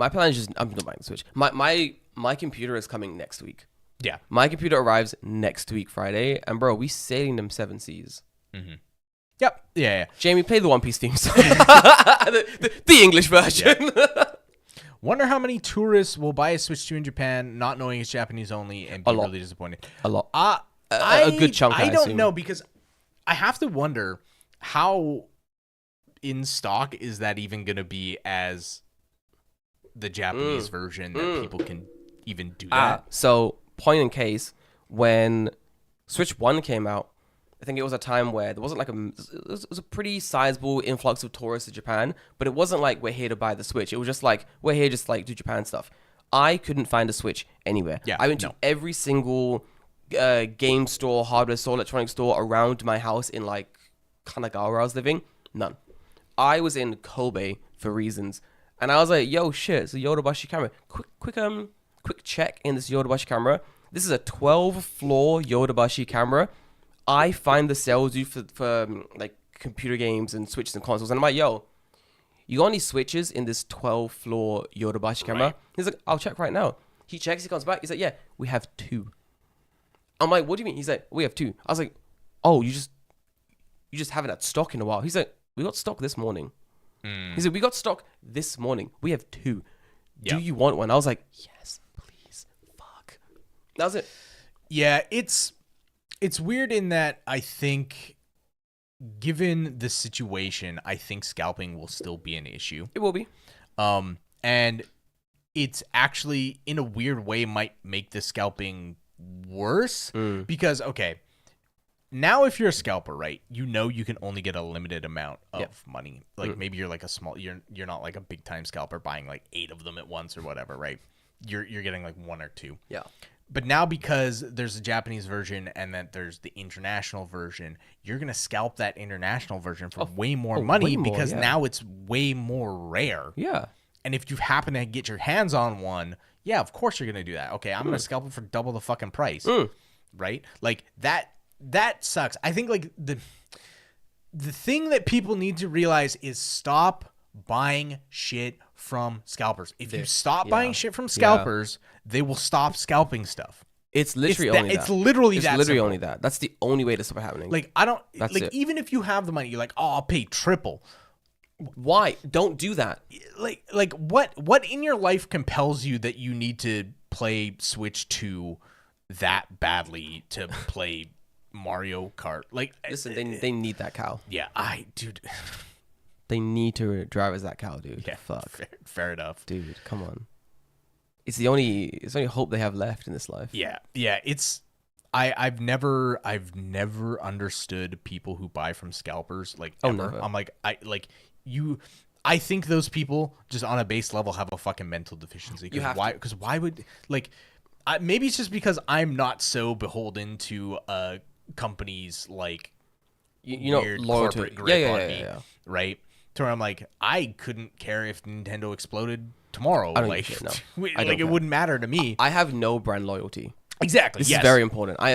plan is just I'm not buying the Switch. My computer is coming next week. Yeah. My computer arrives next week Friday, and bro, we sailing them 7 seas. Mm-hmm. Yep. Yeah. Jamie, play the One Piece theme song. the English version. Yeah. Wonder how many tourists will buy a Switch 2 in Japan, not knowing it's Japanese only, and be really disappointed. A lot. A good chunk. I don't know, because I have to wonder how in stock is that even going to be as the Japanese version that people can even do that. So, point in case, when Switch 1 came out, I think it was a time where there wasn't like it was a pretty sizable influx of tourists to Japan, but it wasn't like we're here to buy the Switch. It was just like we're here just like do Japan stuff. I couldn't find a Switch anywhere. Yeah, I went to every single game store, hardware store, electronic store around my house in like Kanagawa where I was living. None. I was in Kobe for reasons, and I was like, "Yo, shit! It's a Yodobashi camera. Quick check in this Yodobashi camera. This is a 12-floor Yodobashi camera." I find the sales dude for like computer games and Switches and consoles, and I'm like, "Yo, you got any Switches in this 12-floor Yodobashi camera?" Right. He's like, "I'll check right now." He checks. He comes back. He's like, "Yeah, we have 2." I'm like, "What do you mean?" He's like, "We have 2." I was like, "Oh, you just haven't had stock in a while." He's like, "We got stock this morning." He said, "We got stock this morning. We have 2. Yep. Do you want one?" I was like, "Yes, please." Fuck. That was it. Yeah, it's weird in that I think, given the situation, I think scalping will still be an issue. It will be. And it's actually, in a weird way, might make the scalping worse. Because, okay, now if you're a scalper, right, you know you can only get a limited amount of money. Like, maybe you're like a small, you're not like a big-time scalper buying like 8 of them at once or whatever, right? You're getting like 1 or 2. Yeah. But now, because there's a Japanese version and then there's the international version, you're going to scalp that international version for way more money because now it's way more rare. Yeah. And if you happen to get your hands on one, yeah, of course you're going to do that. Okay, I'm going to scalp it for double the fucking price. Right? Like, that sucks. I think, like, the thing that people need to realize is stop buying shit from scalpers. If you stop buying shit from scalpers, they will stop scalping stuff. It's literally only that. It's literally only that. That's the only way to stop it happening. Like, I don't That's like it. even if you have the money, you're like, "Oh, I'll pay triple." Why? Don't do that. Like what in your life compels you that you need to play Switch 2 that badly to play Mario Kart? Like, Listen, they need that cow. yeah, dude. They need to drive as that cow, dude. Yeah, Fuck. Fair enough. Dude, come on. It's the only hope they have left in this life. Yeah. It's I've never understood people who buy from scalpers, like, ever. Never. I'm like, I think those people just on a base level have a fucking mental deficiency. Because why would, like, maybe it's just because I'm not so beholden to companies like you know, loyalty. corporate grip on me, Yeah. right? To where I'm like, I couldn't care if Nintendo exploded tomorrow. I don't Like, give a shit, no. like, it wouldn't matter to me. I have no brand loyalty. Exactly. This is very important. I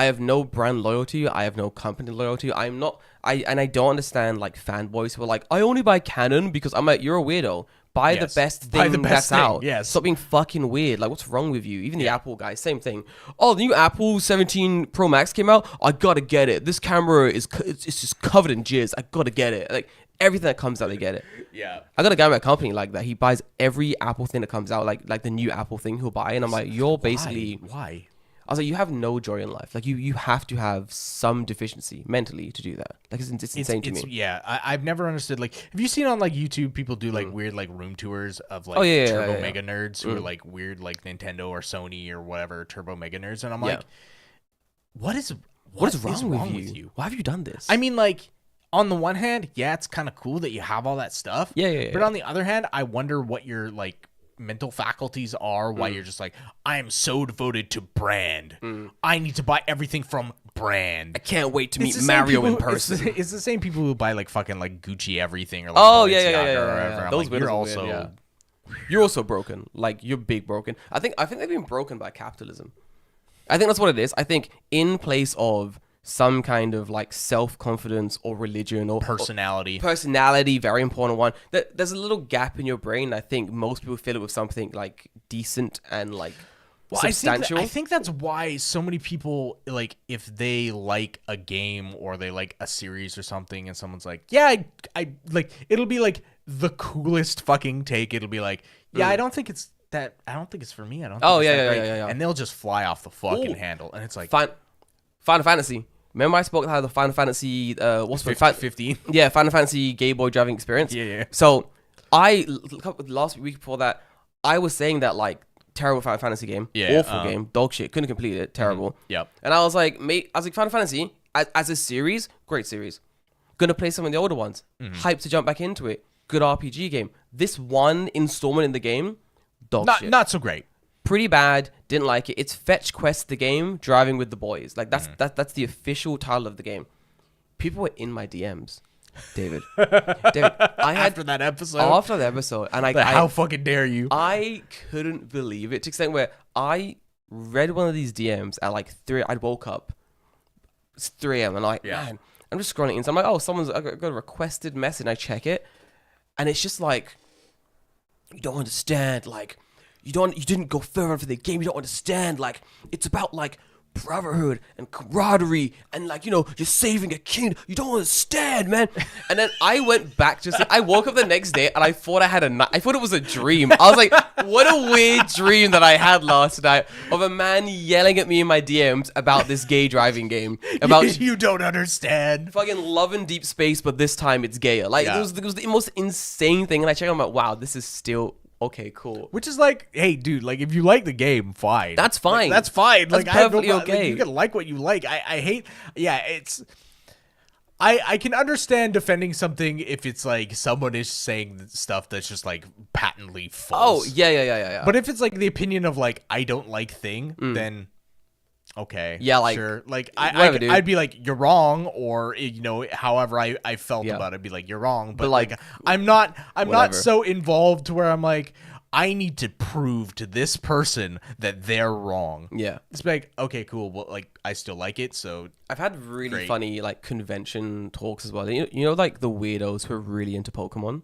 have no brand loyalty. I have no company loyalty. I don't understand like fanboys who are like, I only buy Canon because I'm like, you're a weirdo. Buy the best thing that's out. Yes. Stop being fucking weird. Like, what's wrong with you? Even the Apple guys, same thing. Oh, the new Apple 17 Pro Max came out. I gotta get it. This camera it's just covered in jizz. I gotta get it. Like, everything that comes out, they get it. Yeah. I got a guy in my company like that. He buys every Apple thing that comes out, like the new Apple thing he'll buy. And I'm like, you're basically... Why? I was like, you have no joy in life. Like, you have to have some deficiency mentally to do that. Like, it's insane to me. Yeah, I've never understood. Like, have you seen on like YouTube people do like weird like room tours of like turbo mega nerds who are like weird like Nintendo or Sony or whatever turbo mega nerds, and I'm like, what is wrong with you? Why have you done this? I mean, like, on the one hand, yeah, it's kind of cool that you have all that stuff. Yeah. But on the other hand, I wonder what your like mental faculties are, why you're just like, I am so devoted to brand. I need to buy everything from brand. I can't wait to It's meet the same Mario in people- person. It's the same people who buy like fucking like Gucci everything or like Oh yeah, Balenciaga yeah. or whatever. I'm Those like, you're weirdos are also weird, yeah. You're also broken. Like you're big broken. I think they've been broken by capitalism. I think that's what it is. I think in place of some kind of like self-confidence or religion or personality. Personality, very important one. There's a little gap in your brain. I think most people fill it with something like decent and like substantial. I think that's why so many people, like, if they like a game or they like a series or something and someone's like, yeah, I like, it'll be like the coolest fucking take. It'll be like, yeah, I don't think it's for me. I don't think Oh, it's yeah, that yeah, great. yeah. And they'll just fly off the fucking Ooh. handle. And it's like, Final Fantasy. Remember I spoke about the Final Fantasy, what's it? 15. Yeah, Final Fantasy Game Boy driving experience. Yeah. So last week before that, I was saying that like terrible Final Fantasy game, awful game, dog shit, couldn't complete it, terrible. Yep. And I was like, Final Fantasy as a series, great series. Gonna play some of the older ones. Hyped to jump back into it. Good RPG game. This one installment in the game, dog shit. Not so great. Pretty bad. Didn't like it. It's Fetch Quest the game, driving with the boys. Like that's the official title of the game. People were in my DMs, David. I had After that episode. after the episode, and How fucking dare you? I couldn't believe it to the extent where I read one of these DMs at like 3. I woke up. It's 3 a.m. and I'm like, man, I'm just scrolling in. So I'm like, oh, I got a requested message. And I check it, and it's just like, you don't understand. Like, you didn't go further for the game. You don't understand. Like, it's about like brotherhood and camaraderie and like, you know, you're saving a kingdom. You don't understand, man. And then I went back to sleep. I woke up the next day and I thought I thought it was a dream. I was like, what a weird dream that I had last night of a man yelling at me in my DMs about this gay driving game. About you don't understand. fucking love in deep space, but this time it's gayer. Like, it was the most insane thing. And I checked, I'm like, wow, this is still okay, cool. Which is like, hey, dude, like, if you like the game, fine. That's fine. That's fine. That's like, I have perfectly like, okay. you can like what you like. I hate. Yeah, it's. I can understand defending something if it's like someone is saying stuff that's just like patently false. Oh yeah. But if it's like the opinion of like, I don't like thing, then okay, Yeah, like, sure. Like whatever, dude. I'd be like, you're wrong, or you know, however I felt about it, I'd be like, you're wrong. But like, I'm not whatever. so involved to where I'm like, I need to prove to this person that they're wrong. Yeah. It's like, okay, cool. Well, like, I still like it, so I've had really Great. funny like convention talks as well. You know, like the weirdos who are really into Pokemon.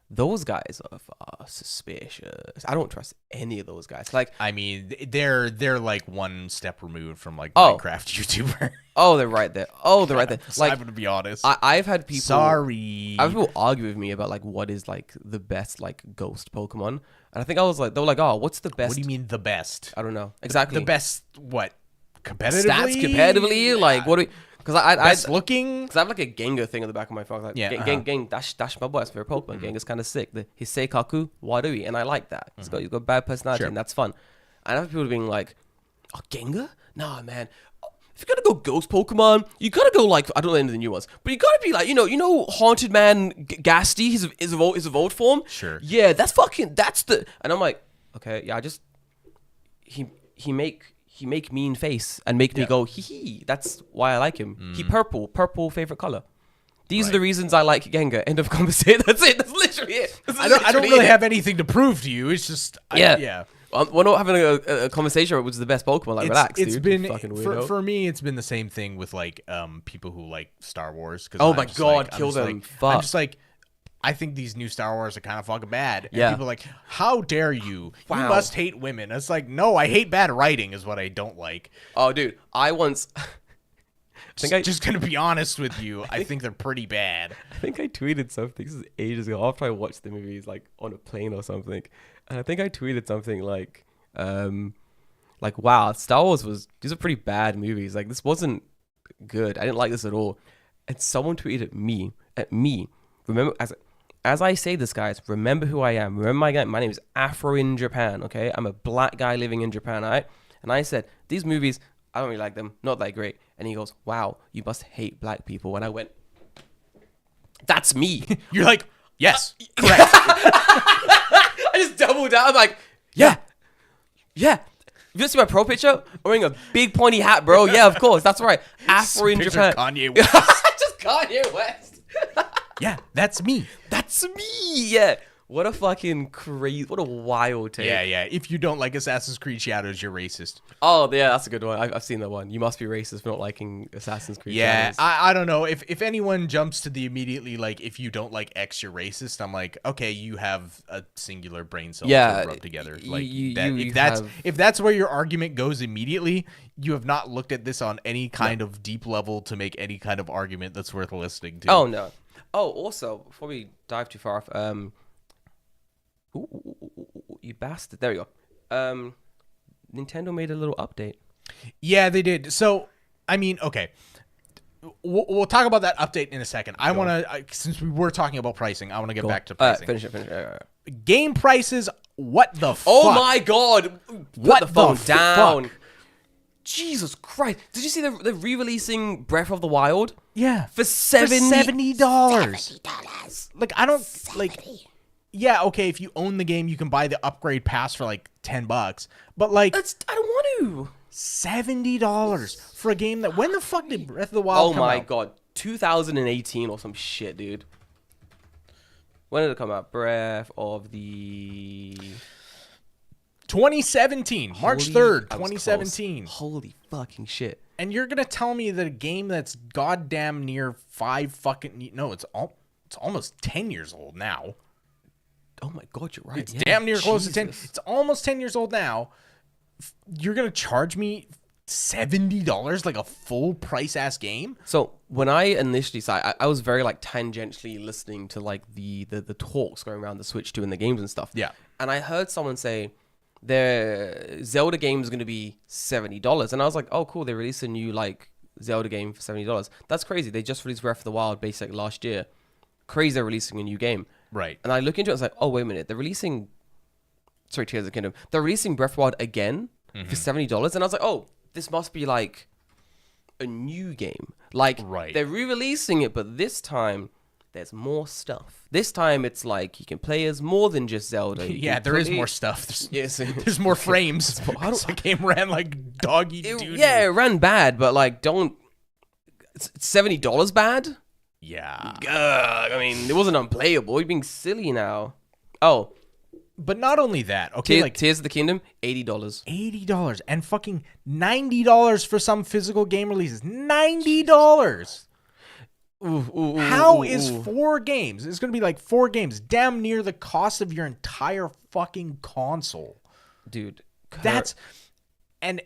Those guys are suspicious. I don't trust any of those guys. Like, I mean, they're like one step removed from like Oh. Minecraft YouTuber. oh, they're right there. Oh, they're right there. So Like, I'm gonna be honest. I've had people. Sorry. I've had people argue with me about like what is like the best like ghost Pokemon, and I think I was like, they were like, oh, what's the best? What do you mean the best? I don't know exactly. The best what? Competitively? stats competitively. Like, what do we? Because I Best looking? Because I have like a Gengar thing on the back of my phone. Like, Yeah, Gang, dash my boy. That's favorite Pokemon. Gengar's kind of sick. His Seikaku, Wadui, and I like that. He's got bad personality, Sure. and that's fun. And I have people being like, oh, Gengar? Nah, man. If you're gonna go ghost Pokemon, you gotta go like, I don't know any of the new ones, but you gotta be like, you know, Haunted Man Gasty, his evolved form. Sure. Yeah, that's the. And I'm like, okay, yeah, he make mean face and make me go hee hee. That's why I like him. He purple favorite color. These are the reasons I like Gengar. End of conversation. That's it. That's literally it. I don't really have anything to prove to you. It's just Yeah. We're not having a conversation about which is the best Pokemon. Like, relax, It's dude. been Fucking weirdo. for me. It's been the same thing with like people who like Star Wars. Cause Oh I'm my just God, like- I'm kill just them. like- Fuck. I'm just like, I think these new Star Wars are kind of fucking bad. And Yeah. people are like, how dare you? Wow. You must hate women. It's like, no, I hate bad writing is what I don't like. Oh, dude, I once. Just gonna be honest with you. I think they're pretty bad. I think I tweeted something. This is ages ago. After I watched the movies, like on a plane or something, and I think I tweeted something like, wow, Star Wars these are pretty bad movies. Like, this wasn't good. I didn't like this at all. And someone tweeted at me. Remember, as I say this, guys, remember who I am. Remember my name is Afro in Japan. Okay, I'm a black guy living in Japan. All right, and I said these movies, I don't really like them. Not that great. And he goes, wow, you must hate black people. And I went, that's me. You're like, yes, correct. I just doubled down. I'm like, yeah. You see my pro picture? I'm wearing a big pointy hat, bro. Yeah, of course. That's right. Afro in Picture Japan. Kanye West. Just Kanye West. Yeah, that's me. That's me. Yeah. What a fucking crazy, what a wild take. Yeah. If you don't like Assassin's Creed Shadows, you're racist. Oh, yeah, that's a good one. I've seen that one. You must be racist for not liking Assassin's Creed. Yeah, Shadows. I don't know. If anyone jumps to the immediately, like, if you don't like X, you're racist, I'm like, okay, you have a singular brain cell Yeah, to rub together. Like, you if that's where your argument goes immediately, you have not looked at this on any kind of deep level to make any kind of argument that's worth listening to. Oh, no. Oh, also, before we dive too far off, you bastard. There we go. Nintendo made a little update. Yeah, they did. So, I mean, okay. We'll talk about that update in a second. I want to, since we were talking about pricing, I want to get back to pricing. Finish it. Game prices, what the fuck? Oh my god. What Put the phone the down. fuck? Jesus Christ. Did you see they're re-releasing Breath of the Wild? Yeah. For $70. $70. Like, I don't, like... Yeah, okay, if you own the game, you can buy the upgrade pass for like $10. But like I don't want to. $70 for a game that when the fuck did Breath of the Wild come out? Oh my god. 2018 or some shit, dude. When did it come out? Breath of the 2017. March 3rd, 2017. Holy fucking shit. And you're going to tell me that a game that's goddamn near it's almost 10 years old now. Oh my god, you're right. It's damn near close to 10. It's almost 10 years old now. You're going to charge me $70 like a full price ass game? So when I initially saw I was very like tangentially listening to like the talks going around the Switch 2 and the games and stuff. Yeah. And I heard someone say their Zelda game is going to be $70. And I was like, oh cool, they released a new like Zelda game for $70. That's crazy. They just released Breath of the Wild basically last year. Crazy they're releasing a new game. Right. And I look into it, I was like, oh, wait a minute. They're releasing... Sorry, Tears of the Kingdom. They're releasing Breath of the Wild again for $70. And I was like, oh, this must be like a new game. Like, they're re-releasing it, but this time there's more stuff. This time it's like you can play as more than just Zelda. Yeah, there is more stuff. There's more frames. The game ran like doggy doo-doo. Yeah, it ran bad, but like, don't... It's $70 bad? Yeah. I mean, it wasn't unplayable. You're being silly now. Oh. But not only that. Okay, like Tears of the Kingdom, $80. $80 and fucking $90 for some physical game releases. $90. How is 4 games? It's going to be like 4 games, damn near the cost of your entire fucking console. Dude, and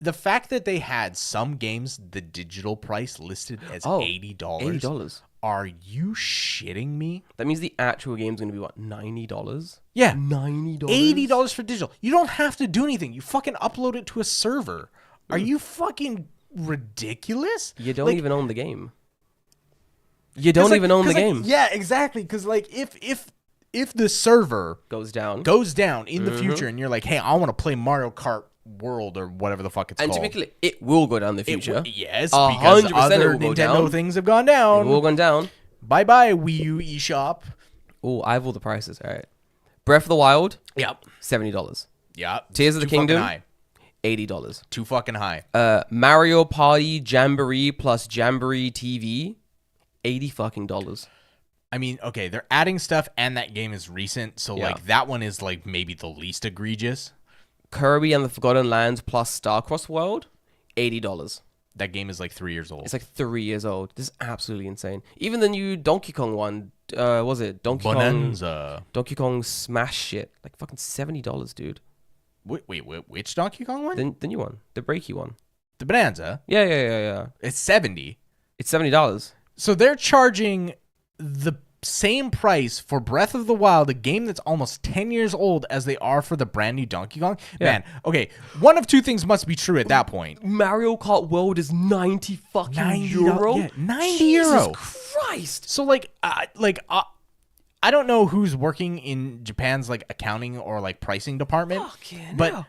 the fact that they had some games the digital price listed as $80. $80. Are you shitting me? That means the actual game's going to be what, $90? Yeah. $90? $80 for digital. You don't have to do anything. You fucking upload it to a server. Are you fucking ridiculous? You don't even own the game. You don't even own the game. Yeah, exactly. Because like if the server goes down in the future and you're like, hey, I want to play Mario Kart World or whatever the fuck it's called. And to be clear, it will go down in the future. Yes, because 100% other it will go Nintendo down. things have gone down. It will go down. Bye-bye, Wii U eShop. Oh, I have all the prices. All right. Breath of the Wild. Yep. $70. Yep. Tears of the Kingdom. High. $80. Too fucking high. Mario Party Jamboree plus Jamboree TV. $80 fucking dollars. I mean, okay, they're adding stuff and that game is recent, so like that one is like maybe the least egregious. Kirby and the Forgotten Lands plus Starcross World, $80. That game is like 3 years old. It's like 3 years old. This is absolutely insane. Even the new Donkey Kong one, was it Donkey Kong Smash shit, like fucking $70, dude. Wait, which Donkey Kong one? The new one, the breaky one. The Bonanza. Yeah. It's 70. It's $70. So they're charging the same price for Breath of the Wild, a game that's almost 10 years old, as they are for the brand new Donkey Kong. Yeah. Man, okay, one of two things must be true at that point. Mario Kart World is 90 fucking euro? Yeah, 90 euro. Jesus Christ. So I don't know who's working in Japan's like accounting or like pricing department, but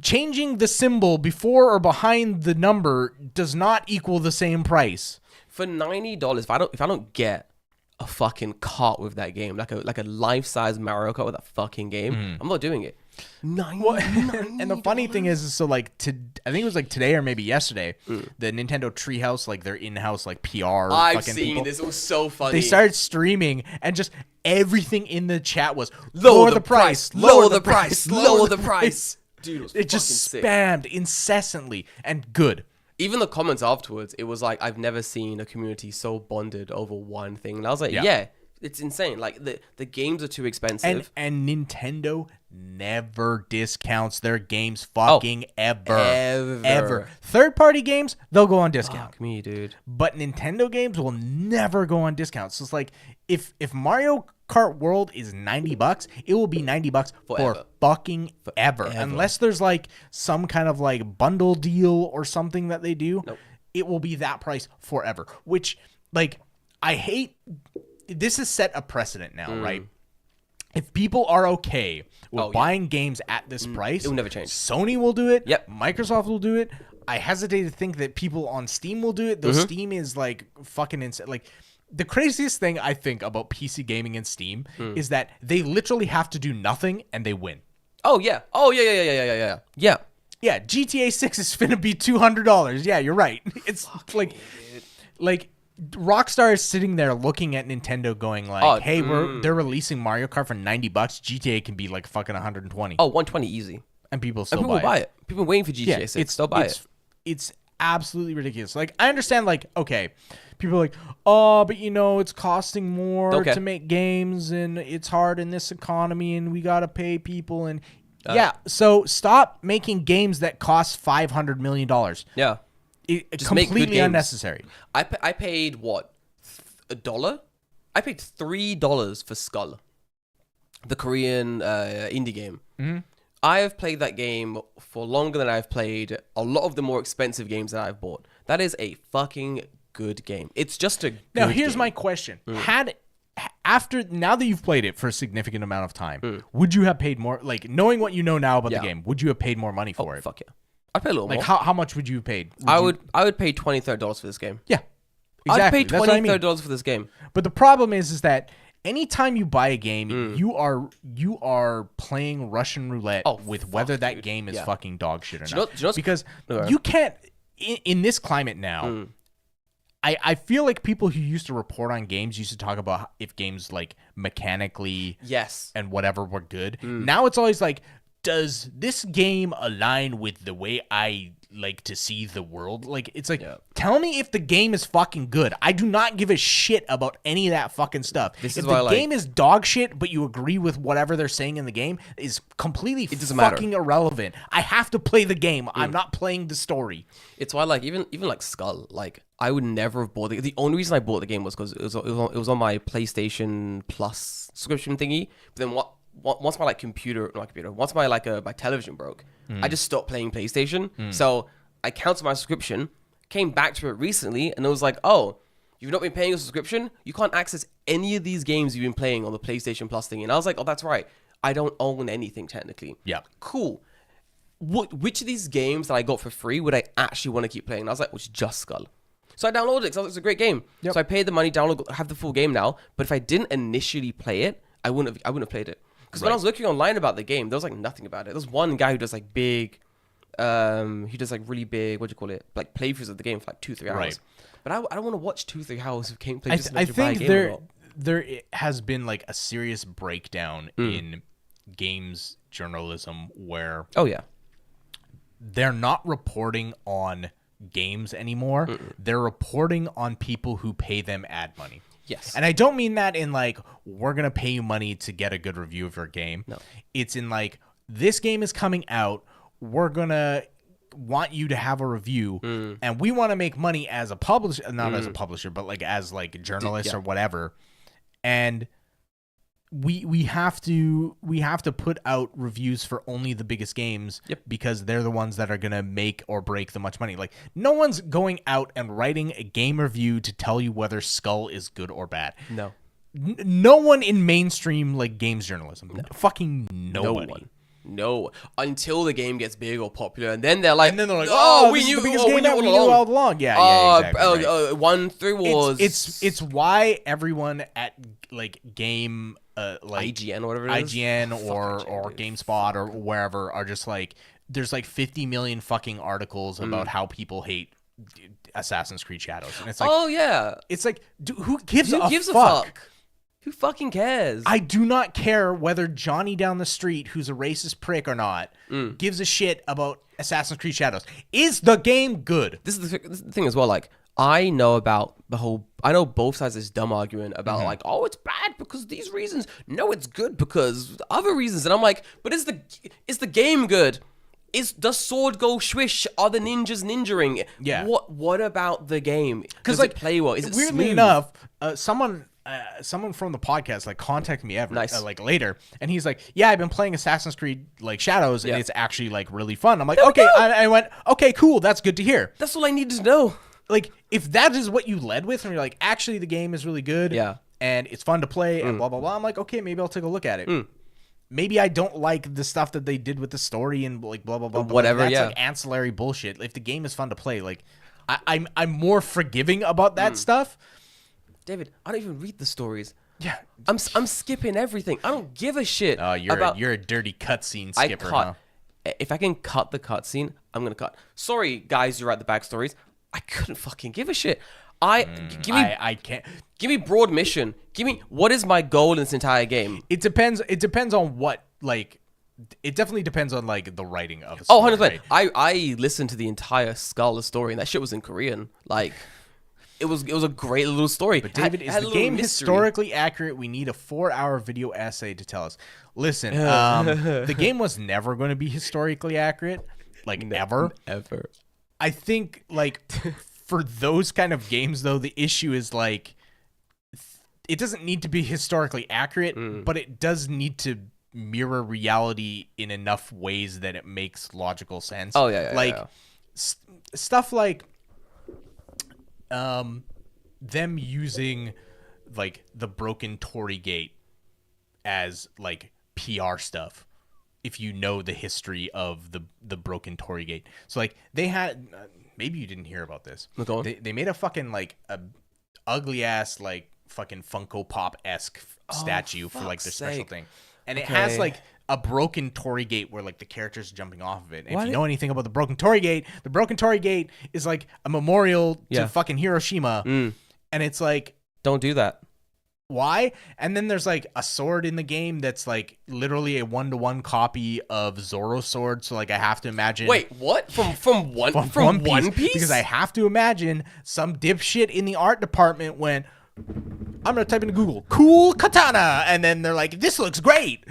changing the symbol before or behind the number does not equal the same price. For $90, if I don't get a fucking cart with that game, like a life-size Mario Kart with that fucking game. I'm not doing it. And the funny thing is so like I think it was like today or maybe yesterday, the Nintendo Treehouse, like their in-house like PR. I've fucking seen people, this. It was so funny. they started streaming and just everything in the chat was lower the price, lower the price, lower the price. Dude, it just spammed incessantly and good. Even the comments afterwards, it was like, I've never seen a community so bonded over one thing. And I was like, yeah, it's insane. Like, the games are too expensive. And Nintendo never discounts their games fucking ever. Third-party games, they'll go on discount. Fuck me, dude. But Nintendo games will never go on discount. So it's like, if Mario Kart World is $90, it will be $90 for fucking ever. Unless there's like some kind of like bundle deal or something that they do, it will be that price forever. Which, like, I hate. This has set a precedent now, right? If people are okay with buying games at this price, it will never change. Sony will do it. Yep. Microsoft will do it. I hesitate to think that people on Steam will do it. Though Steam is like fucking insane. Like, the craziest thing I think about PC gaming and Steam is that they literally have to do nothing and they win. Oh yeah. Yeah. Yeah, GTA 6 is finna be $200. Yeah, you're right. It's like Rockstar is sitting there looking at Nintendo going like, hey, they're releasing Mario Kart for $90. GTA can be like fucking 120. Oh, 120 easy. And people still buy it. People are waiting for GTA 6. Still buy it. It's absolutely ridiculous. Like, I understand, like, okay, people are like, oh, but you know, it's costing more to make games and it's hard in this economy and we got to pay people. And so stop making games that cost $500 million. Yeah. It's completely unnecessary. I paid what? $1? I paid $3 for Skull, the Korean indie game. I have played that game for longer than I've played a lot of the more expensive games that I've bought. That is a fucking good game. It's just a good Now, here's game. my question. Now that you've played it for a significant amount of time, would you have paid more? Like, knowing what you know now about the game, would you have paid more money for it? Fuck yeah. I'd pay a little more. Like, how much would you have paid? I would pay $20, $30 for this game. Yeah. Exactly. I'd pay $20, $30 for this game. But the problem is that anytime you buy a game, you are playing Russian roulette with whether that game is fucking dog shit or not. Because you can't, in this climate now, I feel like people who used to report on games used to talk about if games like mechanically and whatever were good. Now it's always like, does this game align with the way I like to see the world? Like, it's like, tell me if the game is fucking good. I do not give a shit about any of that fucking stuff. If the game is dog shit, but you agree with whatever they're saying in the game, is completely fucking irrelevant. I have to play the game. I'm not playing the story. It's why, like, even like Skull, like, I would never have bought it. The only reason I bought the game was because it was on my PlayStation Plus subscription thingy. But then once my like once my like my television broke, I just stopped playing PlayStation. So I canceled my subscription, came back to it recently, and it was like, oh, you've not been paying a subscription? You can't access any of these games you've been playing on the PlayStation Plus thing. And I was like, oh, that's right. I don't own anything technically. Yeah. Cool. Which of these games that I got for free would I actually want to keep playing? And I was like, well, it's just Skull. So I downloaded it because it's a great game. Yep. So I paid the money, have the full game now. But if I didn't initially play it, I wouldn't have played it. Because when I was looking online about the game, there was like nothing about it. There's one guy who does like big, really big, what do you call it? Like playthroughs of the game for like 2-3 hours. Right. But I don't want to watch 2-3 hours of gameplay. I think there has been like a serious breakdown in games journalism where they're not reporting on games anymore. They're reporting on people who pay them ad money. Yes. And I don't mean that in like, we're going to pay you money to get a good review of your game. No. It's in like, this game is coming out. We're going to want you to have a review and we want to make money as a publisher, not as a publisher, but like as like journalists or whatever. And we have to put out reviews for only the biggest games because they're the ones that are going to make or break the much money. Like, no one's going out and writing a game review to tell you whether Skull is good or bad. No. No one in mainstream like games journalism. No. Fucking nobody. No, until the game gets big or popular, and then they're like, oh, we this is knew, the biggest oh, game we knew that we all knew along. all along. Yeah, exactly. Right. One through was It's why everyone at like game like IGN or whatever it is. IGN or GameSpot or wherever are just like, there's like 50 million fucking articles about how people hate Assassin's Creed Shadows, and it's like, oh yeah, it's like, dude, who gives who a gives fuck? a fuck? Who fucking cares? I do not care whether Johnny down the street, who's a racist prick or not, gives a shit about Assassin's Creed Shadows. Is the game good? This is the thing as well. Like, I know both sides of this dumb argument about like, oh, it's bad because these reasons. No, it's good because other reasons. And I'm like, but is the game good? Does sword go swish? Are the ninjas ninjaing? Yeah. What about the game? Does like, it play well? Is it weirdly smooth? enough, someone from the podcast like contacted me like later, and he's like, yeah, I've been playing Assassin's Creed like Shadows, and it's actually like really fun. I'm like, okay, I went, okay, cool, that's good to hear. That's all I needed to know. Like, if that is what you led with, and you're like, actually the game is really good, and it's fun to play, and blah blah blah, I'm like, okay, maybe I'll take a look at it. Maybe I don't like the stuff that they did with the story and like blah blah blah. Whatever, like, that's like ancillary bullshit. If the game is fun to play, like I'm more forgiving about that stuff. David, I don't even read the stories. Yeah, I'm skipping everything. I don't give a shit. Oh, you're a dirty cutscene skipper. Huh? If I can cut the cutscene, I'm gonna cut. Sorry, guys, who write the backstories. I couldn't fucking give a shit. I can't. Give me broad mission. Give me what is my goal in this entire game. It depends on what, like, it definitely depends on like the writing of. Oh, 100%. I listened to the entire Scarlet story, and that shit was in Korean. Like, it was a great little story. But David, is the game historically accurate? We need a 4-hour video essay to tell us. Listen, the game was never going to be historically accurate, like ever. I think like for those kind of games, though, the issue is like it doesn't need to be historically accurate, but it does need to mirror reality in enough ways that it makes logical sense. Oh yeah, like stuff like them using like the broken Tory Gate as like PR stuff. If you know the history of the broken Tory Gate, so like they had maybe you didn't hear about this. They made a fucking like a ugly ass like fucking Funko Pop-esque statue for like their special thing, and it has like a broken Tory Gate where like the characters jumping off of it. And if you know anything about the broken Tory Gate is like a memorial to fucking Hiroshima, and it's like, don't do that. Why? And then there's like a sword in the game that's like literally a 1-to-1 copy of Zoro's sword. So like I have to imagine. Wait, what? From One Piece? Because I have to imagine some dipshit in the art department went, I'm gonna type into Google cool katana, and then they're like, this looks great.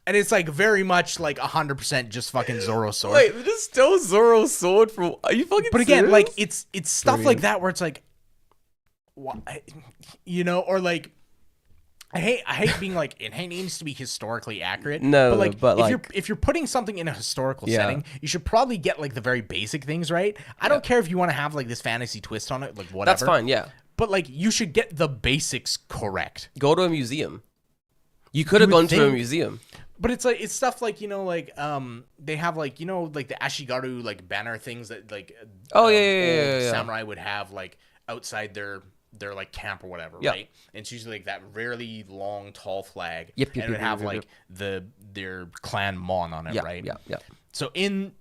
And it's like very much like 100% just fucking Zoro's sword. Wait, this is still Zoro's sword from? Are you fucking? But again, serious? like it's stuff like that where it's like, why, you know, or like I hate being like it needs to be historically accurate. No, but if you're putting something in a historical setting, you should probably get like the very basic things right. I don't care if you want to have like this fantasy twist on it, like whatever. That's fine, yeah. But like you should get the basics correct. Go to a museum. You could have gone to a museum. But it's like it's stuff like, you know, like they have like, you know, like the Ashigaru like banner things that like samurai would have like outside their like camp or whatever, right? And it's usually like that really long tall flag, and it would have like their clan mon on it, right? Yeah. So in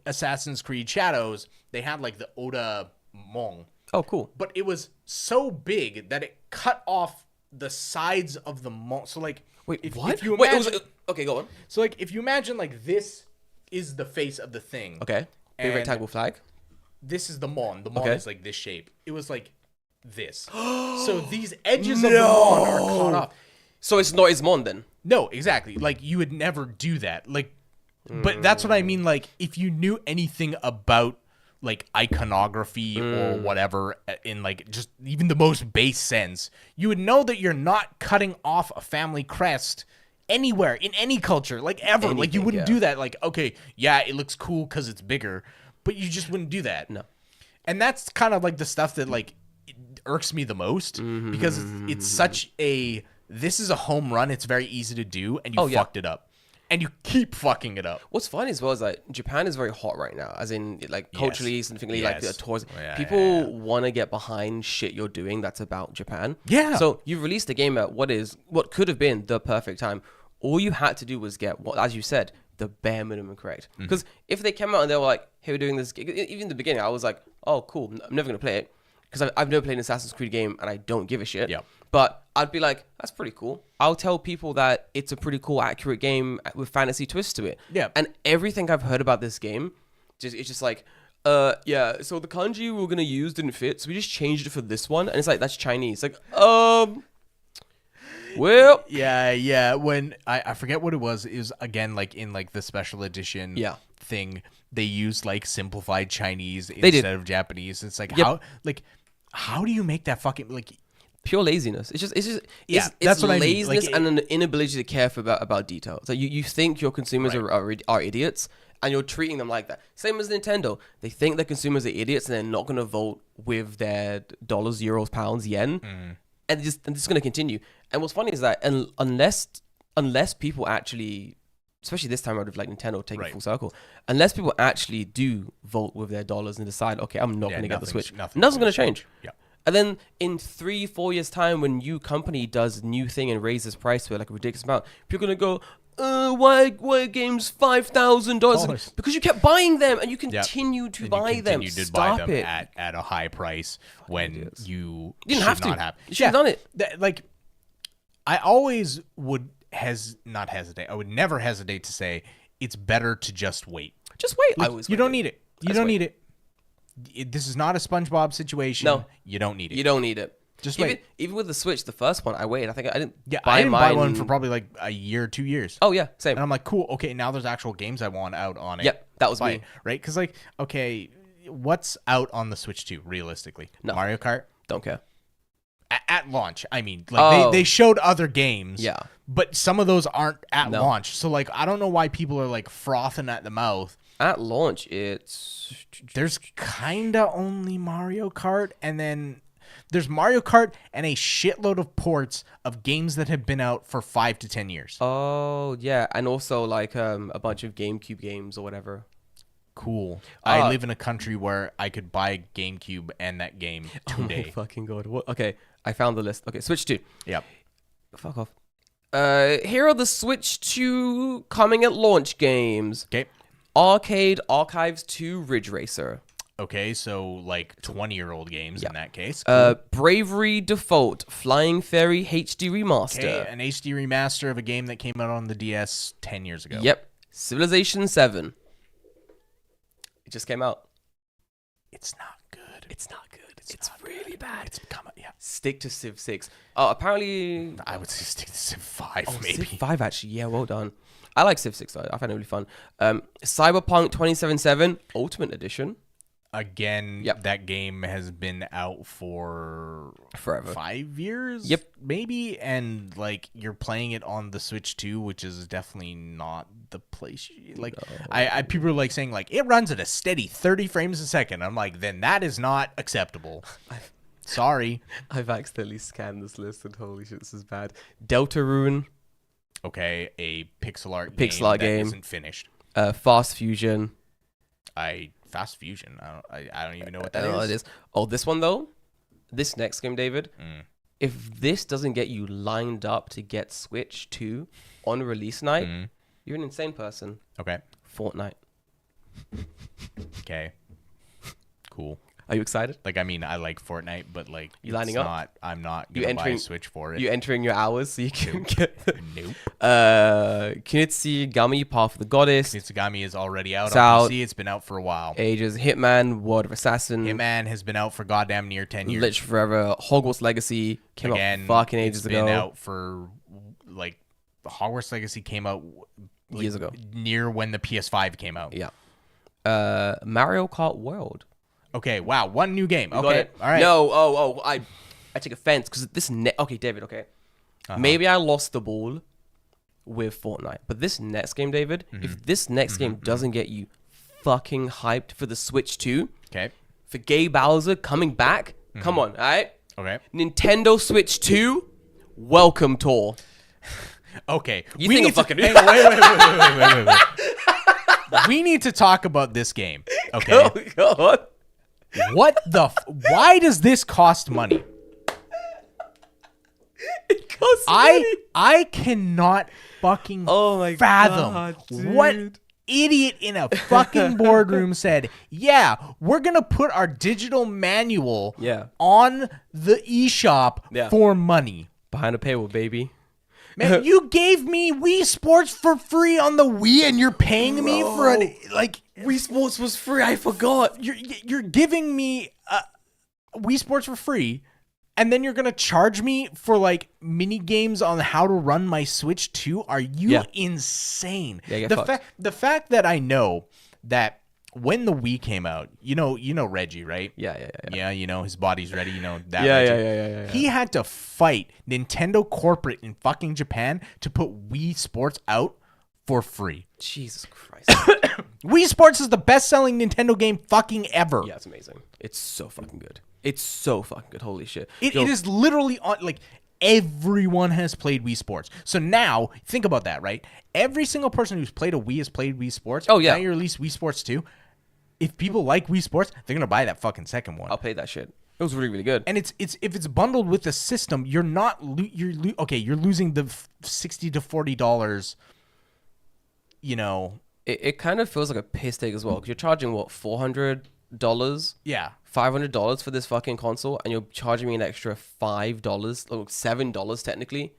Assassin's Creed Shadows, they had like the Oda Mon. Oh, cool. But it was so big that it cut off the sides of the mon. So like, what? If you imagine, okay, go on. So like, if you imagine like this is the face of the thing. Okay. Big rectangle flag. This is the mon. The mon is like this shape. It was like this. So these edges of the mon are cut off. So it's not Ismon then? No, exactly. Like you would never do that. Like, but that's what I mean. Like if you knew anything about like iconography or whatever in like just even the most base sense, you would know that you're not cutting off a family crest anywhere in any culture, like ever. Like you wouldn't do that. Like, okay, yeah, it looks cool because it's bigger, but you just wouldn't do that. No. And that's kind of like the stuff that like irks me the most because it's such a, this is a home run. It's very easy to do and you fucked it up. and you keep fucking it up. What's funny as well is like Japan is very hot right now, as in like culturally, significantly, like the Yes. tours. Yeah, People want to get behind shit you're doing that's about Japan. Yeah. So you've released a game at what could have been the perfect time. All you had to do was get what, as you said, the bare minimum correct. Because if they came out and they were like, "Hey, we're doing this," even in the beginning, I was like, "Oh, cool. I'm never gonna play it." Because I've never played an Assassin's Creed game and I don't give a shit. Yeah. But I'd be like, that's pretty cool. I'll tell people that it's a pretty cool, accurate game with fantasy twists to it. Yeah. And everything I've heard about this game, it's just like, yeah, so the kanji we were going to use didn't fit, so we just changed it for this one. And it's like, that's Chinese. Like, well. Yeah. When I forget what it was again like in like the special edition thing, they used like simplified Chinese instead of Japanese. It's like how do you make that fucking like pure laziness? It's that's it's what I mean. laziness Like, and an inability to care about details. Like you think your consumers are idiots and you're treating them like that. Same as Nintendo. They think their consumers are idiots and they're not going to vote with their dollars, euros, pounds, yen. And it's just going to continue. And what's funny is that unless people actually, especially this time around with like Nintendo taking full circle, unless people actually do vote with their dollars and decide, okay, I'm not going to get the Switch, nothing's going to change. Yeah. And then in 3-4 years time, when new company does new thing and raises price to like a ridiculous amount, people are going to go, why are games $5,000? Because you kept buying them and you continue to buy them. Stop it. At a high price when you didn't should have to. not have. You should have done it. Like, I always would not hesitate. I would never hesitate to say it's better to just wait. Just wait. Like, you don't need it. You don't need it. This is not a SpongeBob situation. No. You don't need it. You don't need it. Just wait. Even with the Switch, the first one, I waited. I think I didn't I didn't buy one for probably like a year, 2 years. Oh, yeah. Same. And I'm like, cool. Okay, now there's actual games I want out on it. Yep. That was me. Right? Because, like, okay, what's out on the Switch 2, realistically? No. Mario Kart? Don't care. At launch. I mean, like, they showed other games. Yeah. But some of those aren't at launch. So, like, I don't know why people are, like, frothing at the mouth. At launch, there's kind of only Mario Kart, and then there's Mario Kart and a shitload of ports of games that have been out for 5 to 10 years. Oh, yeah. And also, like, a bunch of GameCube games or whatever. Cool. I live in a country where I could buy a GameCube and that game today. Oh, my fucking God. What? Okay, I found the list. Okay, Switch 2. Yep. Fuck off. Here are the Switch 2 coming at launch games. Okay. Arcade Archives 2 Ridge Racer. Okay, so like 20-year-old games in that case. Cool. Bravery Default Flying Fairy HD Remaster. Okay, an HD remaster of a game that came out on the DS 10 years ago. Yep. Civilization 7. It just came out. It's not good. It's not good. It's really bad. It's coming. Yeah. Stick to Civ 6. Oh, apparently... I would say stick to Civ 5, maybe. Civ 5, actually. Yeah, well done. I like Civ 6, though. I find it really fun. Cyberpunk 2077 Ultimate Edition. Again, that game has been out for forever. 5 years? Yep. Maybe. And, like, you're playing it on the Switch 2, which is definitely not the place. Like, no. People are, like, saying, like, it runs at a steady 30 frames a second. I'm like, then that is not acceptable. Sorry. I've accidentally scanned this list and holy shit, this is bad. Deltarune. Okay, a pixel art game that isn't finished. Fast Fusion. Fast Fusion. I don't even know what that is. I know what it is. Oh, this one though. This next game, David. If this doesn't get you lined up to get Switch 2 on release night, you're an insane person. Okay. Fortnite. Okay. Cool. Are you excited? Like, I mean, I like Fortnite, but like, you lining up? I'm not gonna buy a Switch for it. You entering your hours so you can get. Nope. Kinitsugami, Path of the Goddess. Kinitsugami is already out on PC. It's been out for a while. Ages. Hitman, World of Assassin. Hitman has been out for goddamn near 10 years. Lich Forever. Hogwarts Legacy came out fucking ages ago. It's been out for like Hogwarts Legacy came out years ago, near when the PS5 came out. Yeah. Mario Kart World. Okay, wow, one new game. Okay, all right. No, I take offense because this. Okay, David. Okay, maybe I lost the ball with Fortnite, but this next game, David. If this next game doesn't get you fucking hyped for the Switch 2, okay, for Gay Bowser coming back, come on, all right? Okay. Nintendo Switch 2, welcome tour. Okay. You think I'm fucking... Hang on, wait. We need to talk about this game. Okay. Go on. What the... Why does this cost money? It costs money. I cannot fucking Oh my fathom God, what dude. idiot in a fucking boardroom said, yeah, we're going to put our digital manual Yeah. on the eShop Yeah. for money. Behind a paywall, baby. Man, you gave me Wii Sports for free on the Wii, and you're paying me for an like Wii Sports was free. I forgot. you're giving me Wii Sports for free, and then you're gonna charge me for like mini games on how to run my Switch 2? Are you insane? Yeah, the fact that I know that when the Wii came out, you know Reggie, right? Yeah. Yeah, you know his body's ready. You know that. Yeah, Reggie. yeah. He had to fight Nintendo corporate in fucking Japan to put Wii Sports out for free. Jesus Christ. Wii Sports is the best-selling Nintendo game fucking ever. Yeah, it's amazing. It's so fucking good. It's so fucking good. Holy shit. It is literally on, like, everyone has played Wii Sports. So now, think about that, right? Every single person who's played a Wii has played Wii Sports. Oh, yeah. Now you release Wii Sports 2. If people like Wii Sports, they're going to buy that fucking second one. I'll play that shit. It was really, really good. And it's if it's bundled with the system, you're not you're losing the $60 to $40, you know. It kind of feels like a piss take as well, because you're charging what, $400, Yeah. $500 for this fucking console, and you're charging me an extra $5 or $7 technically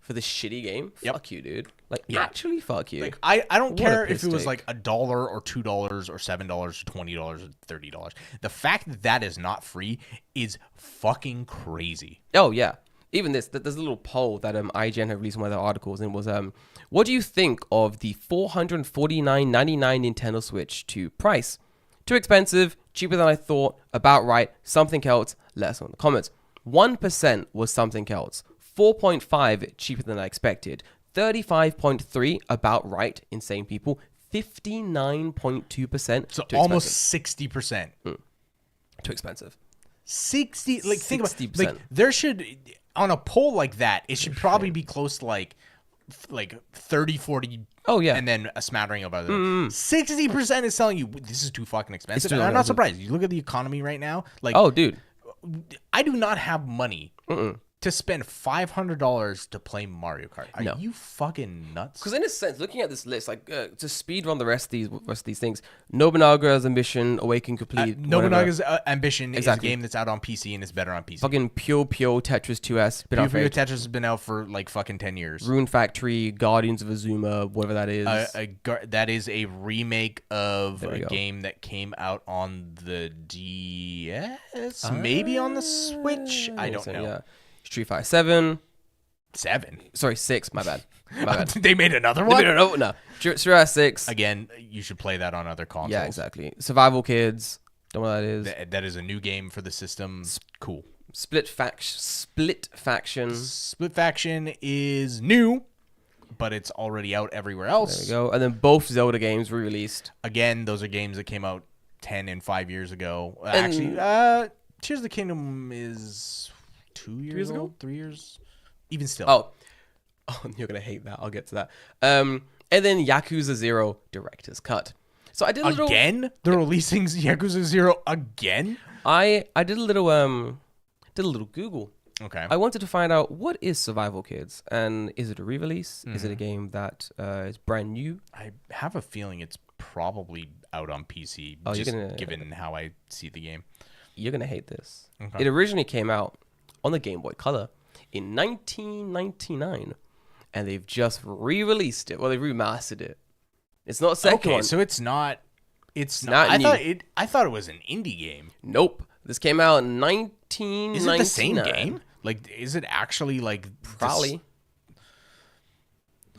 for this shitty game. Yep. Fuck you, dude. Like, actually, fuck you. Like I don't What a care if piss it was take. like $1 or $2 or $7 or $20 or $30. The fact that that is not free is fucking crazy. Oh yeah, even this. There's a little poll that IGN have released in one of their articles, and it was what do you think of the $449.99 Nintendo Switch 2 price? Too expensive, cheaper than I thought, about right, something else. Let us know in the comments. 1% was something else. 4.5 cheaper than I expected. 35.3 about right, insane people. 59.2%. So too almost expensive. 60%. Too expensive. 60, like think about 60%. like there should, on a poll like that, it should probably be close to like 30, 40. Oh, yeah. And then a smattering of other. 60% is telling you this is too fucking expensive. too And I'm not expensive. surprised. You look at the economy right now, like Oh, dude. I do not have money to spend $500 to play Mario Kart. Are No. you fucking nuts? Because in a sense, looking at this list, like to speed run the rest of these things, Nobunaga's Ambition, Awaken Complete, Nobunaga's Ambition Exactly. is a game that's out on PC and is better on PC. fucking Pure Tetris 2S, been out Puyo for Tetris has been out for like fucking 10 years. Rune Factory, Guardians of Azuma, whatever that is. That is a remake of There we a go. game that came out on the DS, maybe on the Switch. I don't know. Yeah. Street Fighter 7. 7. Sorry, 6. My bad. My bad. They made another one? No. Street Fighter 6. Again, you should play that on other consoles. Yeah, exactly. Survival Kids. Don't know what that is. That is a new game for the system. Cool. Split Faction. Split Faction is new, but it's already out everywhere else. There we go. And then both Zelda games re-released. Again, those are games that came out 10 and 5 years ago. And- Actually, Tears of the Kingdom is 2 years ago? old, 3 years, even still. Oh, you're gonna hate that. I'll get to that. And then Yakuza 0 Director's Cut. So I did a little. Again? They're releasing Yakuza 0 again? I did a little Google. Okay. I wanted to find out what is Survival Kids, and is it a re-release? Is it a game that is brand new? I have a feeling it's probably out on PC, Oh, you're just gonna- given how I see the game. You're gonna hate this. Okay. It originally came out on the Game Boy Color in 1999, and they've just re-released it. Well, they remastered it. It's not a second Okay, one. so it's not. It's not not. new. I thought it was an indie game. Nope. This came out in 1999. Is it the same game? Like, is it actually like this- Probably.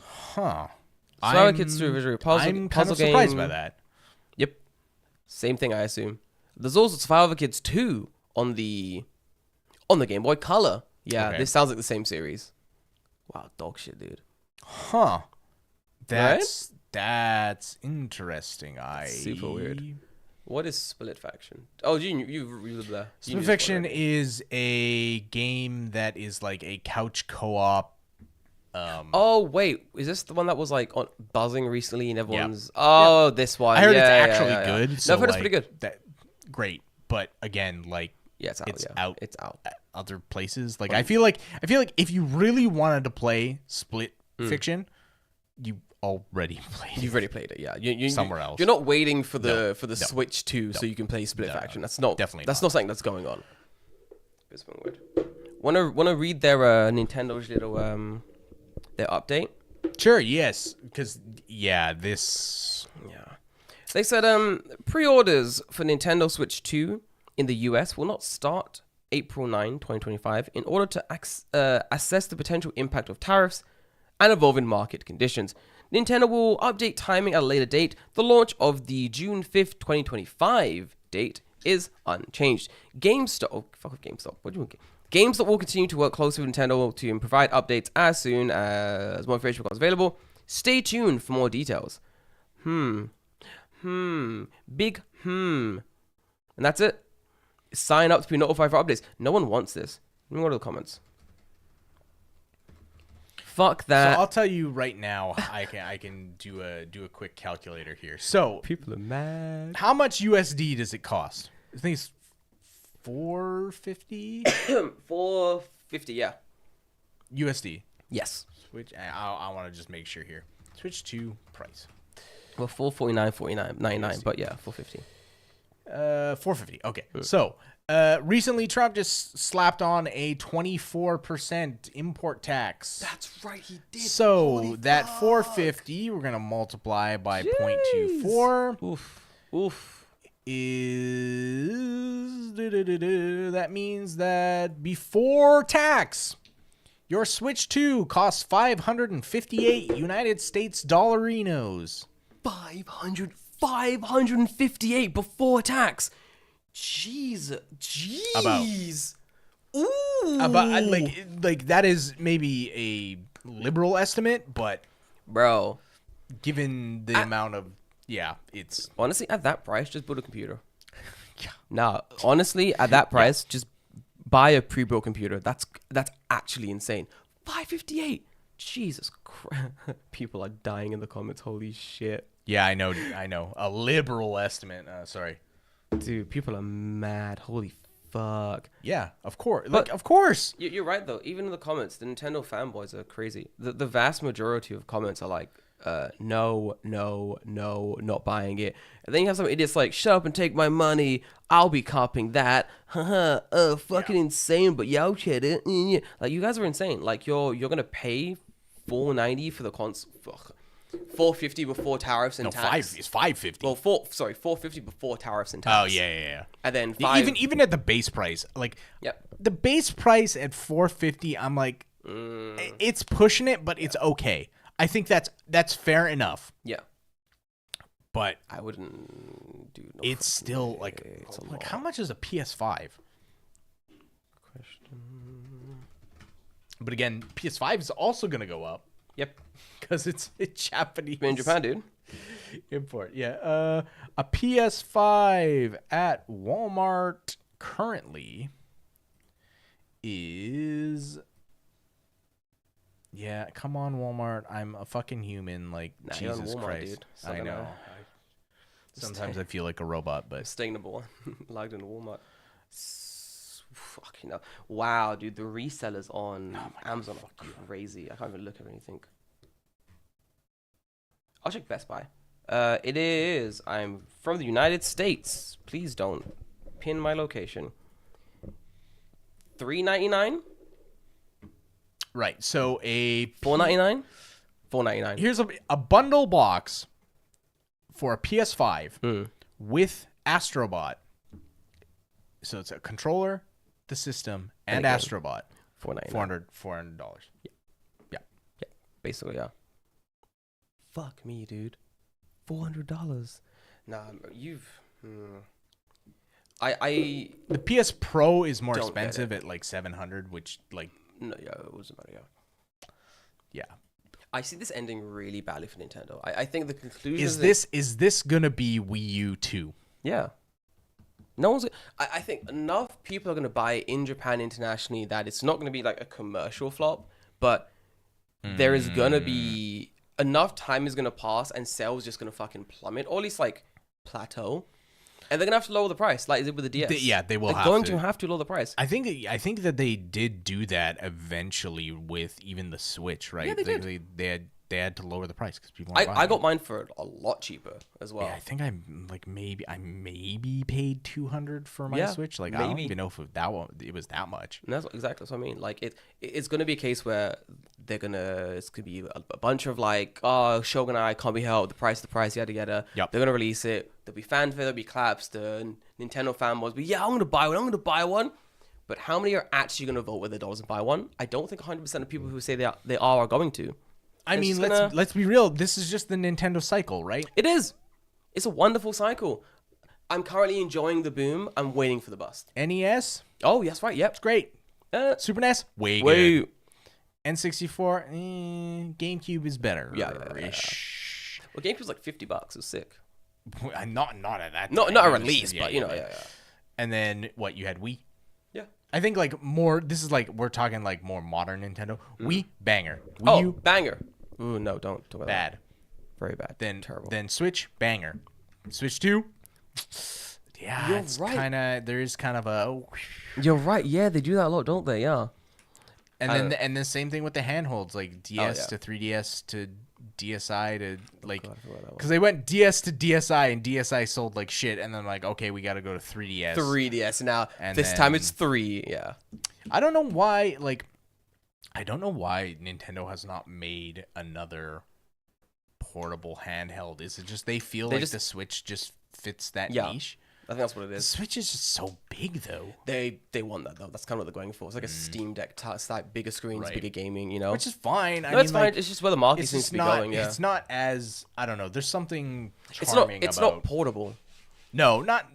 Huh. Survival Kids 2 visual puzzle, I'm kind puzzle of surprised game. by that. Yep. Same thing, I assume. There's also Survival Kids 2 on the Game Boy Color. Yeah, Okay. this sounds like the same series. Wow, dog shit, dude. Huh. That's interesting. Super weird. What is Split Faction? Oh, you there. Split Fiction is a game that is like a couch co-op Oh wait, is this the one that was like on buzzing recently and everyone's? Yeah. Oh, this one. I heard Yeah, it's actually yeah, yeah. good. No, So I've heard it's like, pretty good. That great, but again, like Yeah, it's out. it's yeah. out. It's out. At other places. Like I feel like if you really wanted to play Split Fiction, you already played. You've already played it, yeah. You Somewhere else. You're not waiting for the No. Switch 2 so you can play Split Faction. That's not Definitely That's not. not something that's going on. This one weird. Wanna read their Nintendo's little their update? Sure, yes, because this. Yeah. They said pre-orders for Nintendo Switch 2 in the US will not start April 9, 2025 in order to assess the potential impact of tariffs and evolving market conditions. Nintendo will update timing at a later date. The launch of the June 5th, 2025 date is unchanged. GameStop, oh, fuck with GameStop. What do you mean? GameStop will continue to work closely with Nintendo to provide updates as soon as more information becomes available. Stay tuned for more details. Big And that's it. Sign up to be notified for updates. No one wants this. Let me go to the comments. Fuck that. So I'll tell you right now. I can do a quick calculator here. So People are mad. how much USD does it cost? I think it's $450 $450, yeah. USD. Yes. Switch. I want to just make sure here. Switch to price. Well, $449.99, but yeah, $450. $450. Okay. So, recently Trump just slapped on a 24% import tax. That's right, he did. So Holy that fuck. 450 we're gonna multiply by 0.24. Oof. Is that means that before tax, your Switch 2 costs 558 United States dollarinos. 558 before tax. Jeez. Ooh. About like that is maybe a liberal estimate, but Bro, given the amount of it's honestly, at that price, just build a computer. Nah, honestly, at that price, just buy a pre-built computer. That's actually insane. 558. Jesus Christ. People are dying in the comments. Holy shit. yeah, I know a liberal estimate. Sorry. Dude, people are mad. Holy fuck. Yeah, of course. But- Of course. You're right, though. Even in the comments, the Nintendo fanboys are crazy. The vast majority of comments are like, no, not buying it. And then you have some idiots like, shut up and take my money. I'll be copying that. Haha, fucking insane, but yeah, I'll get it. Like, you guys are insane. Like, you're gonna pay $490 for the console. $450 before tariffs and tax. It's 550. Well, $450 before tariffs and tax. Oh yeah. And then Even at the base price, like Yep. the base price at 450, I'm like, it's pushing it, but it's okay. I think that's fair enough. Yeah. But I wouldn't do. it's still like it's a how lot. much is a PS5? But again, PS5 is also gonna go up Yep. because it's Japanese. Made in Japan, dude. Import. Yeah. A PS5 at Walmart currently is. Yeah, come on, Walmart. I'm a fucking human. Like, Nah, you're on Jesus Walmart, Christ. dude. So I then, know. Sometimes I feel like a robot, but Staying number one. Lagged in Walmart. Fucking hell. Wow, dude. The resellers on Amazon are crazy. I can't even look at anything. I'll check Best Buy. It is. I'm from the United States. Please don't pin my location. $3.99. right. So $4.99. $4.99. here's a bundle box for a PS5 with Astrobot. So it's a controller, the system, and a game. Astrobot. $4.99. $400. Yeah. Basically, yeah. Fuck me, dude. $400. Nah, you've. I The PS Pro is more Don't get expensive at like 700, which like no, yeah, it was about yeah. I see this ending really badly for Nintendo. I think the conclusion Is this gonna be Wii U 2? Yeah. No one's. I think enough people are gonna buy it in Japan internationally that it's not gonna be like a commercial flop, but there is gonna be enough time is gonna pass and sales just gonna fucking plummet, or at least like plateau, and they're gonna have to lower the price, like with the DS. They will. They're have going to. to have to lower the price. I think that they did do that eventually with even the Switch, right? Yeah, they did. They had to lower the price because people. Weren't I buying got it. mine for a lot cheaper as well. Yeah, I think I maybe paid $200 for my Switch. Like I don't maybe. even know if it was that much. And exactly what I mean. Like it's gonna be a case where it's gonna be a bunch of like, oh, Shogun I can't be helped, the price, yada yada. Yep. They're gonna release it. There'll be fanfare, there'll be claps. The Nintendo fanboys, but yeah, I'm gonna buy one. But how many are actually gonna vote with their dollars and buy one? I don't think 100% of people who say they are going to. I mean, gonna... let's be real. This is just the Nintendo cycle, right? It is. It's a wonderful cycle. I'm currently enjoying the boom. I'm waiting for the bust. NES, Oh, yes, right. Yep. it's great. Super NES, way good. N64, GameCube is better. Yeah. Well, GameCube's like $50. It's sick. Not at that. Not time. a release, but yeah. And then what? You had Wii. Yeah. I think like more. This is like we're talking like more modern Nintendo. Wii banger. Wii U banger. Ooh, no, don't talk about bad. that. Very bad. Then terrible. Then Switch banger. Switch 2. Yeah, You're it's right. there is kind of a. You're right. Yeah, they do that a lot, don't they? Yeah. And then same thing with the handholds, like DS to 3DS to DSi to like, because they went DS to DSi and DSi sold like shit, and then like, okay, we got to go to 3DS. 3DS now. And this time it's 3. Yeah. I don't know why. I don't know why Nintendo has not made another portable handheld. Is it just they feel like the Switch just fits that niche? I think that's what it The is. Switch is just so big, though. They want that though. That's kind of what they're going for. It's like a Steam Deck type, bigger screens, Right. bigger gaming. You know, Which is fine. it's fine. Like, It's just where the market it's seems just to be not. going. Yeah. It's not as I don't know. There's something It's charming not about. portable. No, not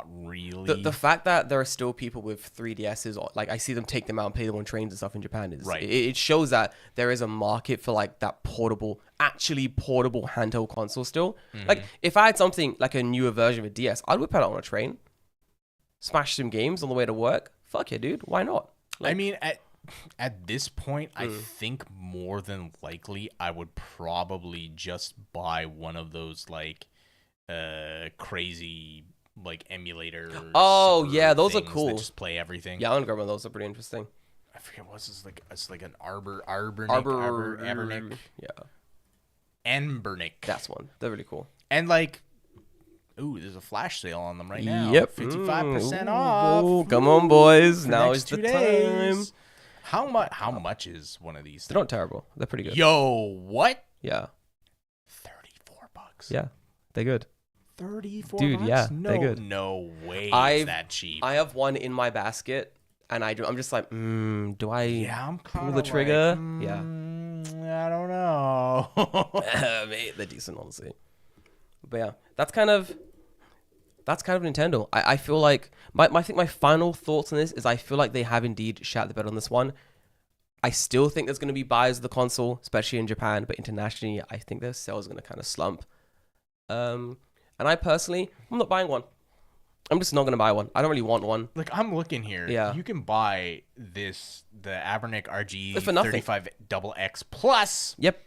really. The fact that there are still people with 3DSs, like I see them take them out and play them on trains and stuff in Japan, is Right. It shows that there is a market for like that actually portable handheld console still. Like if I had something like a newer version of a DS, I'd whip it out on a train, smash some games on the way to work. Fuck yeah, dude. Why not? I mean, at this point, I think more than likely I would probably just buy one of those like crazy like emulator. Oh yeah, those are things cool. That just play everything. Yeah, I'm gonna grab one of those. They're pretty interesting. I forget what's this like. It's like an Abernick. Yeah, Embernick. that's one. They're really cool. And like, ooh, there's a flash sale on them right now. Yep, 55% off. Ooh, come on, boys. For Now next is the 2 time. days. How much is one of these? They're not terrible. They're pretty good. Yo, what? Yeah, $34. yeah, they're good. 34 Dude, bucks? yeah, no, they're good. No way I've- is that cheap. I have one in my basket, and I'm just like, do I yeah, I'm pull kinda the trigger? like, Yeah. I don't know. Mate, they're decent, honestly. But yeah, that's kind of Nintendo. I feel like I think my final thoughts on this is I feel like they have indeed shat the bed on this one. I still think there's going to be buyers of the console, especially in Japan, but internationally, I think their sales are going to kind of slump. And I personally, I'm not buying one. I'm just not going to buy one. I don't really want one. Like, I'm looking here. Yeah. You can buy the Abernick RG For nothing. 35XX Plus, Yep.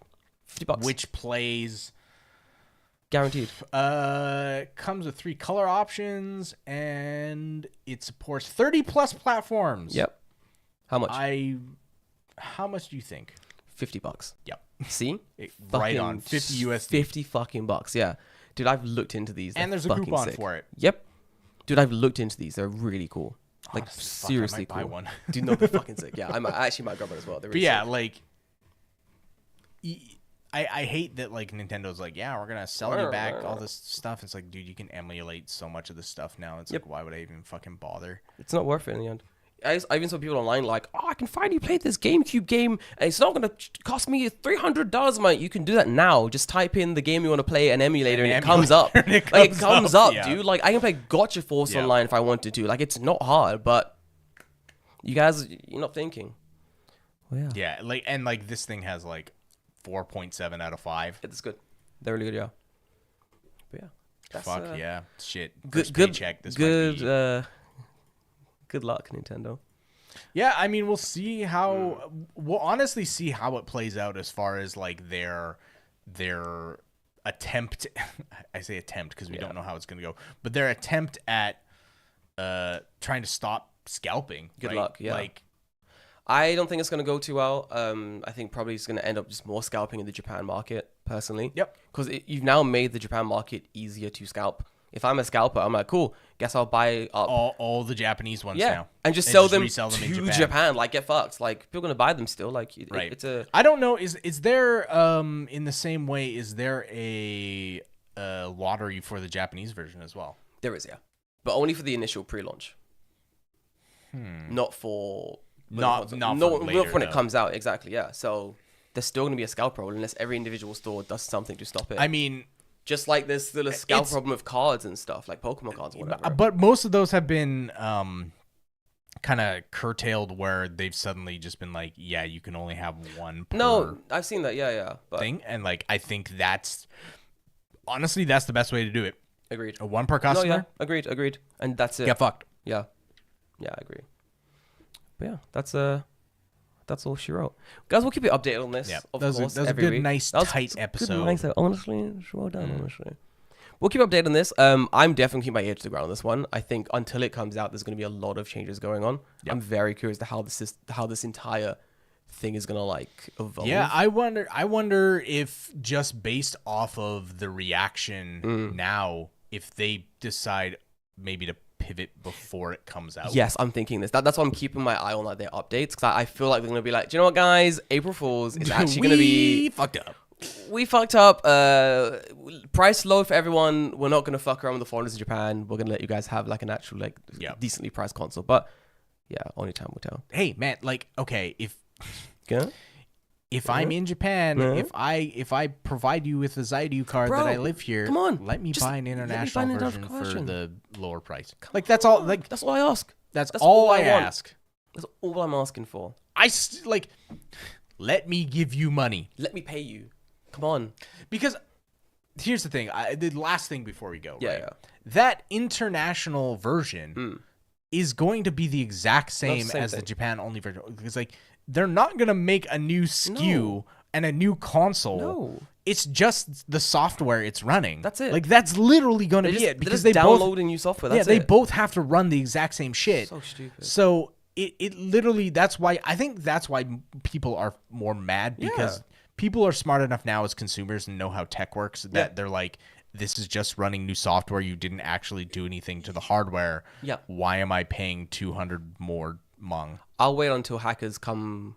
$50. which plays Guaranteed. comes with 3 color options, and it supports 30 plus platforms. Yep. How much? How much do you think? $50. Yep. See? Right on. 50 USD. 50 fucking bucks. Yeah. Dude, I've looked into these. And They're there's a fucking coupon sick. for it. Yep. Dude, I've looked into these. They're really cool. Like, Honestly, seriously fuck, I might cool. buy one. Dude, no, they're fucking sick. Yeah, I actually might grab one as well. They're But really yeah, sick. like, I hate that, like, Nintendo's like, yeah, we're going to sell you back all this stuff. It's like, dude, you can emulate so much of this stuff now. It's like, why would I even fucking bother? It's not worth it in the end. I even saw people online like, oh, I can finally play this GameCube game, and it's not going to cost me $300. I'm like, you can do that now. Just type in the game you want to play and emulator, and it comes up. It comes up, yeah. dude. Like, I can play Gotcha Force online if I wanted to. Like, it's not hard, but you guys, you're not thinking. Well, yeah. Yeah, like, and, like, this thing has, like, 4.7 out of 5. It's good. They're really good, yeah. But yeah. That's, Fuck, yeah. Shit. Good, First paycheck. This might be... good luck, Nintendo. Yeah, I mean, we'll see how. We'll honestly see how it plays out as far as like their attempt. I say attempt because we don't know how it's going to go, but their attempt at trying to stop scalping. Good right? luck, yeah. Like, I don't think it's going to go too well. I think probably it's going to end up just more scalping in the Japan market, personally. Yep. Because you've now made the Japan market easier to scalp. If I'm a scalper, I'm like, cool, guess I'll buy up all the Japanese ones now. and just sell them resell them in to Japan. Japan. Like, get fucked. Like, people are going to buy them still. Like, Right. it's a... I don't know. Is there in the same way? Is there a lottery for the Japanese version as well? There is, yeah. But only for the initial pre-launch. Not for... Not when later, it comes out, exactly, yeah. So there's still going to be a scalp roll unless every individual store does something to stop it. I mean... Just like there's still a scalp problem with cards and stuff, like Pokemon cards or whatever. But most of those have been kind of curtailed where they've suddenly just been like, yeah, you can only have one per No, I've seen that, yeah. But thing. And like, I think honestly, that's the best way to do it. agreed. A one per customer. No, yeah, agreed. And that's it. Get fucked. Yeah, I agree. But yeah, that's all she wrote. Guys, we'll keep you updated on this. Yeah, of that was course, a every good, week. nice, That was tight good, episode. nice, honestly, well done, honestly. We'll keep updated on this. I'm definitely keeping my ear to the ground on this one. I think until it comes out, there's going to be a lot of changes going on. Yep. I'm very curious to how this entire thing is going to like evolve. Yeah, I wonder if just based off of the reaction now, if they decide maybe to pivot before it comes out. Yes, I'm thinking this. That's why I'm keeping my eye on like their updates, because I feel like they're gonna be like, do you know what, guys? April Fools is actually gonna be fucked up. We fucked up. Price low for everyone. We're not gonna fuck around with the foreigners in Japan. We're gonna let you guys have like an actual like decently priced console. But yeah, only time will tell. Hey man, like okay, Yeah? if I'm in Japan, Yeah. if I provide you with a Zaidu card Bro, that I live here, come on, let me just buy an let me international buy an version international for version. the lower price. Like that's all. Like That's all I ask. that's That's all all I I want. ask. That's all I'm asking for. Like, let me give you money. Let me pay you. Come on. Because here's the thing. The last thing before we go. Yeah, right? yeah. That international version is going to be the exact same same as the thing. Japan only version. Because like they're not gonna make a new SKU No. and a new console. No. It's just the software it's running. That's it. Like that's literally going to They're be just, it because they're they just both downloading new software. That's they it. both have to run the exact same shit. So stupid. So it literally that's why people are more mad because people are smart enough now as consumers and know how tech works that they're like, this is just running new software. You didn't actually do anything to the hardware. Yeah. Why am I paying 200 more mong? I'll wait until hackers come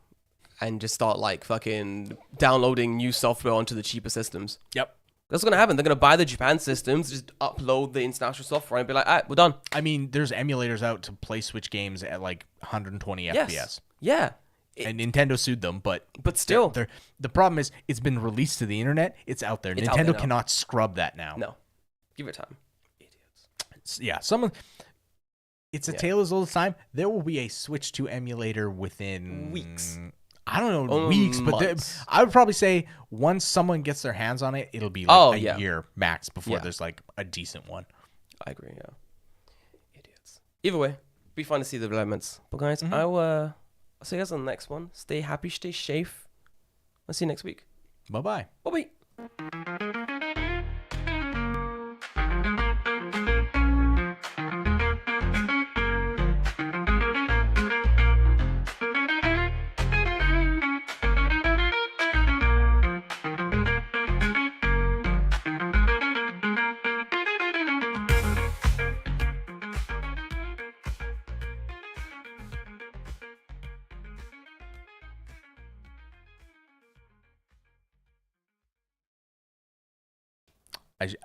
and just start like fucking downloading new software onto the cheaper systems. Yep. That's what's gonna happen. They're gonna buy the Japan systems, just upload the international software, and be like, "All right, we're done." I mean, there's emulators out to play Switch games at like 120 FPS. Yeah. And Nintendo sued them, but Still, the problem is it's been released to the internet. It's out there. It's out Nintendo there now. cannot scrub that now. no. Give it time. Idiots. Yeah, it's a tale as old as time. There will be a Switch 2 emulator within Weeks. I don't know, weeks, but months. I would probably say once someone gets their hands on it, it'll be like a year max before there's like a decent one. I agree. Yeah. Idiots. Either way, be fun to see the developments. But guys, I'll see you guys on the next one. Stay happy, stay safe. I'll see you next week. Bye bye. Bye.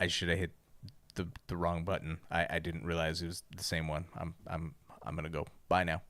I should have hit the wrong button. I didn't realize it was the same one. I'm gonna go. Bye now.